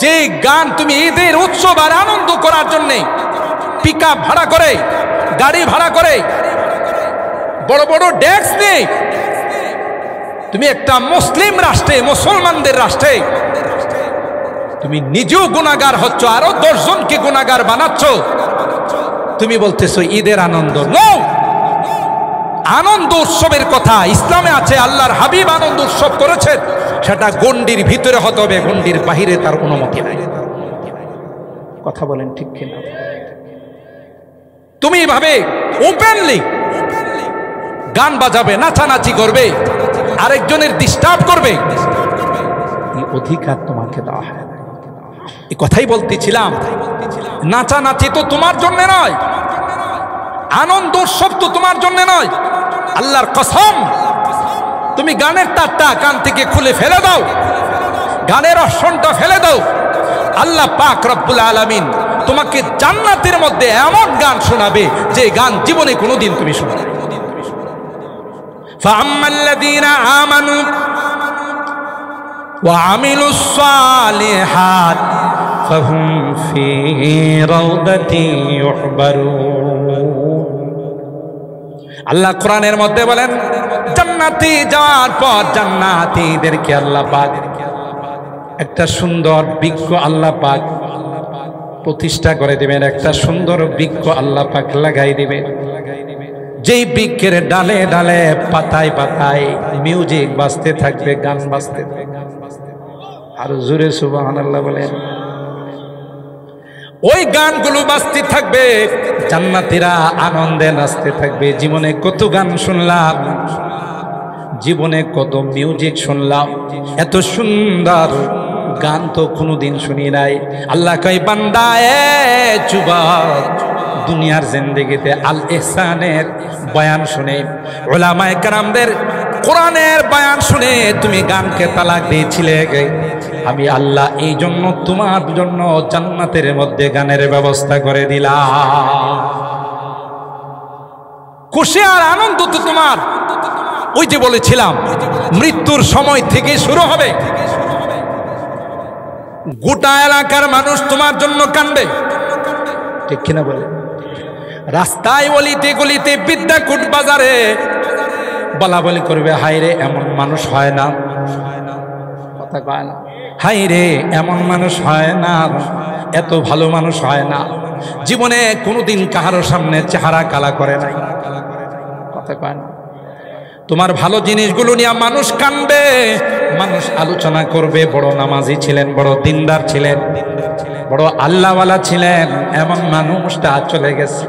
Speaker 1: যে গান তুমি ঈদের উৎসব আর আনন্দ করার জন্য পিকআপ ভাড়া করে, গাড়ি ভাড়া করে, বড় বড় ডেস্ক নেই, তুমি একটা মুসলিম রাষ্ট্রে, মুসলমানদের রাষ্ট্রে তুমি নিজেও গুনাহগার হচ্ছ, আরো 10 জনকে গুনাহগার বানাচ্ছ। তুমি বলতেছো ঈদের আনন্দ। নো, আনন্দ উৎসবের কথা ইসলামে আছে, আল্লাহর হাবিব আনন্দ উৎসব করেছেন, সেটা গণ্ডির ভিতরে হতে হবে, গণ্ডির বাহিরে তার অনুমতি নাই। কথা বলেন ঠিক কিনা? তুমি এভাবে ওপেনলি গান বাজাবে, নাচানাচি করবে, আরেকজনের ডিস্টার্ব করবে, এই অধিকার তোমাকে দেওয়া হয় না। এই কথাই বলতেছিলাম, নাচানাচি তো তোমার জন্য নয়, আনন্দ উৎসব তো তোমার জন্য নয়। আল্লাহর কসম, তুমি গানের তারটা কান থেকে খুলে ফেলে দাও, গানের অর্শনটা ফেলে দাও, আল্লাহ পাক রব্বুল আলামিন তোমাকে জান্নাতের মধ্যে এমন গান শোনাবে যে গান জীবনে কোনোদিন তুমি শোনাবে। ফাআম্মাল্লাযীনা আমানু ওয়া আমিলুস সালিহাত ফাহুম ফি রাউদাতিন ইউহবারুন। আল্লাহ কোরআনের মধ্যে বলেন, জান্নাতে যাওয়ার পর জান্নাতীদেরকে আল্লাহ পাক একটা সুন্দর বৃক্ষ আল্লাহ পাক প্রতিষ্ঠা করে দিবেন, একটা সুন্দর বৃক্ষ আল্লাহ পাক লাগাই দিবেন, যেই বৃক্ষের ডালে ডালে পাতায় পাতায় মিউজিক বাজতে থাকবে, গান বাজতে থাকবে। আর জোরে সুবহানাল্লাহ বলেন। ওই গানগুলো বাজতে থাকবে, জান্নাতীরা আনন্দে নাচতে থাকবে। জীবনে কত গান শুনলাম, জীবনে কত মিউজিক শুনলাম, এত সুন্দর গান তো কোনোদিন শুনি নাই। আল্লাহ কয় বান্দা এ যুবক, দুনিয়ার জিন্দেগিতে আল ইহসানের বয়ান শুনে, উলামায়ে কেরামদের কোরআনের বয়ান শুনে তুমি গানকে তালাক দিয়েছিলে, আমি আল্লাহ এই জন্য তোমার জন্য জান্নাতের মধ্যে গানের ব্যবস্থা করে দিলাম। খুশি আর আনন্দ তো তোমার, ওই যে বলেছিলাম মৃত্যুর সময় থেকে শুরু হবে। গোটা এলাকার মানুষ তোমার জন্য কান্দবে, ঠিক কিনা বলে? রাস্তায় অলিতে গলিতে বিদ্যাকুট বাজারে বলা বলি করবে, হায় রে এমন মানুষ হয় না, কথা কয় না, হায় রে এমন মানুষ হয় না, এত ভালো মানুষ হয় না, জীবনে কোনোদিন কাহারো সামনে চেহারা কালা করে নাই, কথা কয় না। তোমার ভালো জিনিসগুলো নিয়ে মানুষ কানবে, মানুষ আলোচনা করবে, বড় নামাজি ছিলেন, বড় দিনদার ছিলেন, বড় আল্লাহওয়ালা ছিলেন, এমন মানুষটা চলে গেছে।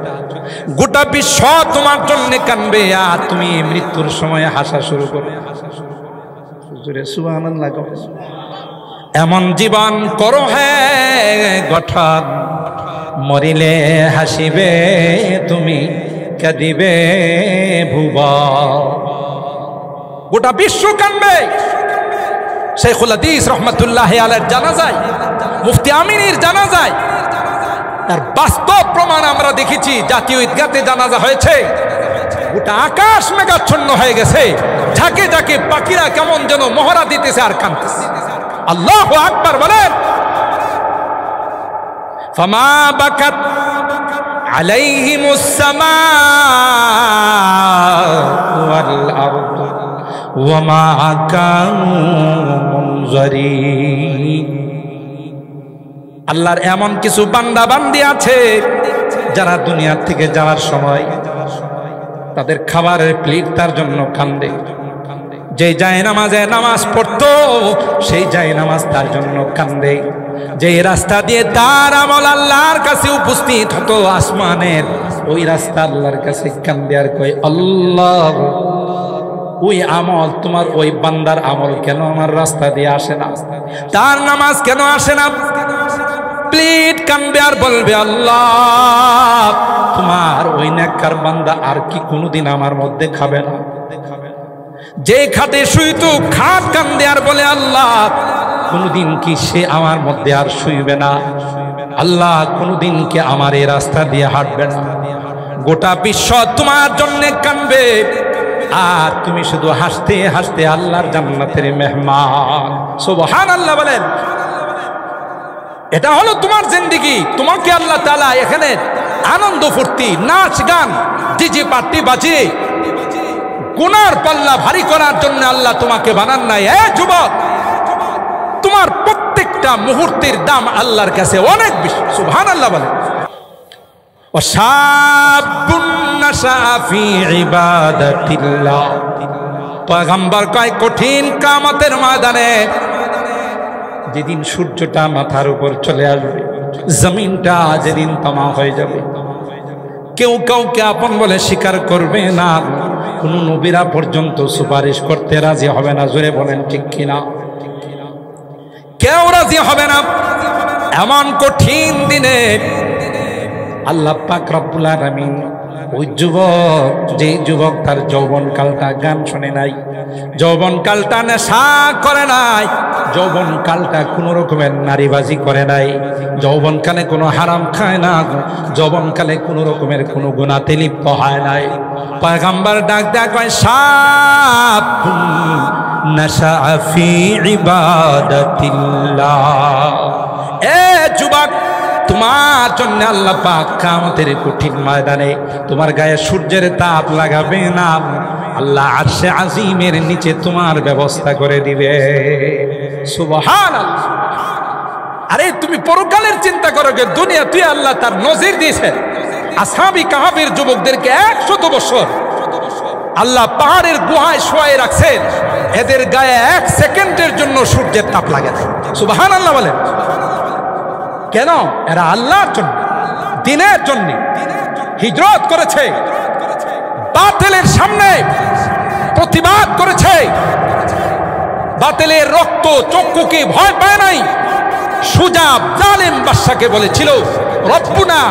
Speaker 1: গোটা বিশ্ব তোমার জন্য কানবে, আর তুমি মৃত্যুর সময় হাসা শুরু করবে। জোরে সুবহানাল্লাহ। এমন জীবন করো হে গঠন, মরিলে হাসিবে তুমি, কাঁদিবে ভুবন। গোটা বিশ্ব কাঁদবে। শেখুল হাদিস রহমতুল্লাহ আলাইহির জানাজায়, মুফতি আমিনের জানাজায় তার বাস্তব প্রমাণ আমরা দেখেছি। জাতীয় ঈদগাতে জানাজা হয়েছে, গোটা আকাশ মেঘাচ্ছন্ন হয়ে গেছে, ঝাঁকে ঝাঁকে পাখিরা কেমন যেন মহড়া দিতেছে আর কাঁদতেছে। আল্লাহু আকবার বলেন। ফামা বাকাত আলাইহিমুস সামাউ ওয়াল আরদু ওয়া মা কানু মুনজারিন। আল্লাহর এমন কিছু বান্দা বান্দি আছে যারা দুনিয়ার থেকে যাওয়ার সময় তাদের খাবারের প্লেট তার জন্য কান্দে। যে জায়নামাজে নামাজ পড়তো সেই জায়নামাজ তার জন্য কান্দে। যে রাস্তা দিয়ে তার আমল আল্লাহর কাছে উপস্থিত হতো আসমানের, ওই রাস্তা আল্লাহর কাছে কান্দে আর কই, আল্লাহ ওই আমল তোমার ওই বান্দার আমল কেন আমার রাস্তা দিয়ে আসে না, তার নামাজ কেন আসে না? প্লেট কান্দে আর বলবে, আল্লাহ তোমার ওই নেককার বান্দা আর কি কোনোদিন আমার মধ্যে খাবে না? যে খাটে শুইতো খাট কান্দে আর বলে, আল্লাহ কোনোদিন কি সে আমার মধ্যে আর শুইবে না? আল্লাহ কোনোদিন কি আমার এই রাস্তা দিয়ে হাঁটবে না? গোটা বিশ্ব তোমার জন্য কান্দবে আর তুমি শুধু হাসতে হাসতে আল্লাহর জান্নাতের মেহমান। সুবহানাল্লাহ বলেন। এটা হলো তোমার জিন্দেগি। তোমাকে আল্লাহ তাআলা এখানে আনন্দ ফুর্তি, নাচ গান, ডিজে পার্টি বাজিয়ে গুনার পাল্লা ভারী করার জন্য আল্লাহ তোমাকে বানান নাই। যুবক, তোমার প্রত্যেকটা মুহূর্তের দাম আল্লাহর কাছে অনেক বেশি। সুবহানাল্লাহ বলেন। ওয়াশাবুন নাশা ফি ইবাদাতিল্লাহ। পয়গম্বর কয় কঠিন কিয়ামতের ময়দানে যেদিন সূর্যটা মাথার উপর চলে আসবে, জমিনটা যেদিন তামা হয়ে যাবে, কেউ কাউকে আপন বলে স্বীকার করবে না, কোন নবীরা পর্যন্ত সুপারিশ করতে রাজি হবে না। জোরে বলেন ঠিক কিনা? কেউ রাজি হবে না। এমন কঠিন দিনে আল্লাহ পাক রব্বুল আলামিন ওই যুবক, যে যুবক তার যৌবনকালটা গান শোনে নাই, যৌবনকালটা নেশা করে নাই, যৌবনকালটা কোনো রকমের নারীবাজি করে নাই, যৌবনকালে কোনো হারাম খায় না, যৌবনকালে কোনো রকমের কোনো গুনাহতে লিপ্ত হয় নাই, পয়গম্বর ডাক দেয়া কয়, শাবুন নাশা ফি ইবাদাতিল্লাহ। এ যুবক, তোমার জন্য আল্লাহ পাক কিয়ামতের কঠিন ময়দানে তোমার গায়ে সূর্যের তাপ লাগাবে না, আল্লাহ আরশে আজিমের নিচে তোমার ব্যবস্থা করে দিবে। সুবহানাল্লাহ। আরে তুমি পরকালের চিন্তা করো, দুনিয়া তুই আল্লাহ তার নজির দিয়েছেন। আসহাবী কাহাফের যুবকদেরকে 100 বছর আল্লাহ পাহাড়ের গুহায় শোয়াই রাখছেন, এদের গায়ে 1 সেকেন্ডের জন্য সূর্যের তাপ লাগে না। সুবহানাল্লাহ বলেন। কেন? এরা আল্লাহর জন্য, দ্বীনের জন্য হিজরত করেছে, বাতিলের সামনে প্রতিবাদ করেছে, বাতিলের রক্ত চক্ষুকে ভয় পায় নাই। সুজা জালেম বাদশাকে বলেছিল, রব্বুনা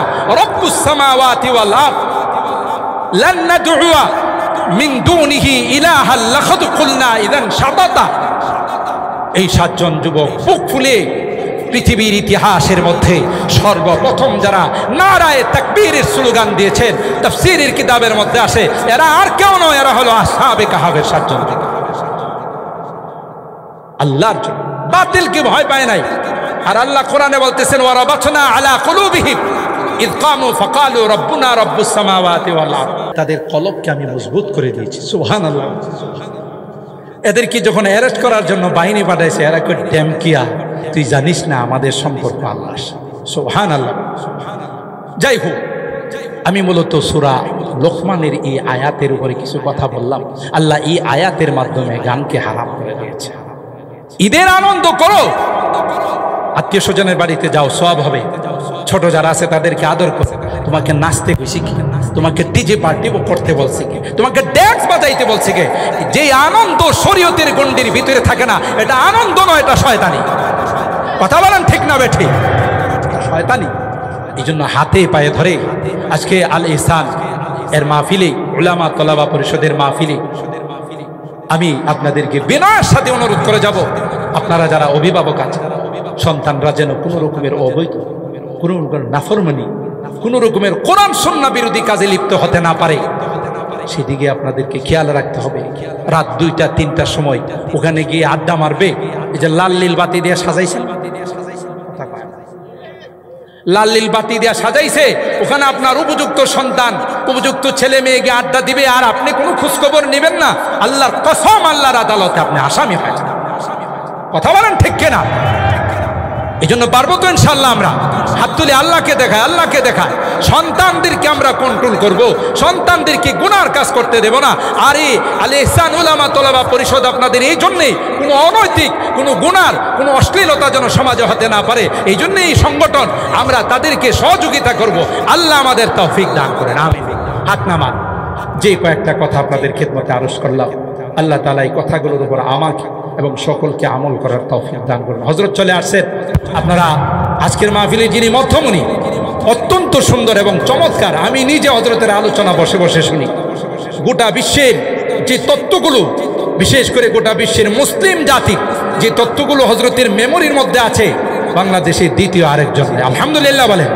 Speaker 1: রব্বুস সামাওয়াতি ওয়াল আরদ লান নাদউ মিন দুনিহি ইলাহান লাকাদ কুলনা ইযান শাতাতা। এই 7 জন যুবক বুক ফুলে পৃথিবীর ইতিহাসের মধ্যে সর্বপ্রথম যারা নারায়ে তাকবীরের স্লোগান দিয়েছেন, তাফসীরের কিতাবের মধ্যে আসে, এরা আর কেউ নয়, এরা হলো আসহাবে কাহাফের 7 জন। আল্লাহর জন্য বাতিলকে ভয় পায় নাই। আর আল্লাহ কোরআনে বলতেছেন, ওয়া রাবাতনা আলা কুলুবিহিম ইয কামু ফাকালু রব্বুনা রব্বুস সামাওয়াতি ওয়াল আরদ। তাদের কলবকে আমি মজবুত করে দিয়েছি। সুবহানাল্লাহ। এদেরকে যখন অ্যারেস্ট করার জন্য বাহিনী পাঠাইছে, এরা কই ড্যামকিয়া, তুই জানিস না আমাদের সম্পর্ক আল্লাহর সাথে। সুবহানাল্লাহ। যাই হোক, আমি মূলত সূরা লোকমানের এই আয়াতের উপরে কিছু কথা বললাম। আল্লাহ এই আয়াতের মাধ্যমে গানকে হারাম করে দিয়েছে। ঈদের আনন্দ করো, আত্মীয় স্বজনের বাড়িতে যাও, সওয়াব হবে। ছোট যারা আছে তাদেরকে আদর করো। তোমাকে নাচতে শিখি, তোমাকে ডিজে পার্টি করতে বলছি কি, তোমাকে ড্যান্স বাজাইতে বলছে কে? যে আনন্দ শরীয়তের গণ্ডির ভিতরে থাকে না, এটা আনন্দ নয়, এটা শয়তানি। কথা বলেন ঠিক না বেঠিক? শয়তানি। এই জন্য হাতে পায়ে ধরে আজকে আল ইহসান এর মাহফিলে, উলামা তলাবা পরিষদের মাহফিলে আমি আপনাদেরকে বিনয়ের সাথে অনুরোধ করে যাব, আপনারা যারা অভিভাবক আছেন, সন্তানরা যেন কোনো রকমের অবৈধ, কোনো রকমের নাফরমানি, কোনো রকমের কোরআন সুন্নাহ বিরোধী কাজে লিপ্ত হতে না পারে, সেদিকে আপনাদেরকে খেয়াল রাখতে হবে। রাত 2টা 3টার সময় ওখানে গিয়ে আড্ডা মারবে। এই যে লাল নীল বাতি দিয়ে সাজাইছেন, লাল নীল বাতি দিয়ে সাজাইছে, ওখানে আপনার উপযুক্ত সন্তান, উপযুক্ত ছেলে মেয়ে গিয়ে আড্ডা দিবে, আর আপনি কোনো খোঁজখবর নেবেন না। আল্লাহর কসম, আল্লাহর আদালতে আপনি আসামি হয়ে যাবেন। কথা বলেন ঠিক কিনা? এই জন্য পারবো তো ইনশাল্লাহ। আমরা হাত তুলে আল্লাহকে দেখায়, আল্লাহকে দেখায়, সন্তানদেরকে আমরা কন্ট্রোল করব, সন্তানদেরকে গুনার কাজ করতে দেব না। আর এই আল ইহসান উলামা তলাবা পরিষদ আপনাদের এই জন্যেই কোনো অনৈতিক, কোনো গুনার, কোনো অশ্লীলতা যেন সমাজে হতে না পারে, এই জন্য এই সংগঠন, আমরা তাদেরকে সহযোগিতা করব। আল্লাহ আমাদের তৌফিক দান করেন, আমিন। হাত নামান। যে কয়েকটা কথা আপনাদের খেদমতে আরজ করলাম, আল্লাহ তাআলা এই কথাগুলোর উপর আমাকে এবং সকলকে আমল করার তৌফিক দান করুন। হযরত চলে আসছেন। আপনারা আজকের মাহফিলে যিনি মধ্যমণি, অত্যন্ত সুন্দর এবং চমৎকার। আমি নিজে হযরতের আলোচনা বসে বসে শুনি। গোটা বিশ্বের যে তত্ত্বগুলো, বিশেষ করে গোটা বিশ্বের মুসলিম জাতির যে তত্ত্বগুলো হযরতের মেমোরির মধ্যে আছে, বাংলাদেশের দ্বিতীয় আরেকজন। আলহামদুলিল্লাহ বলেন।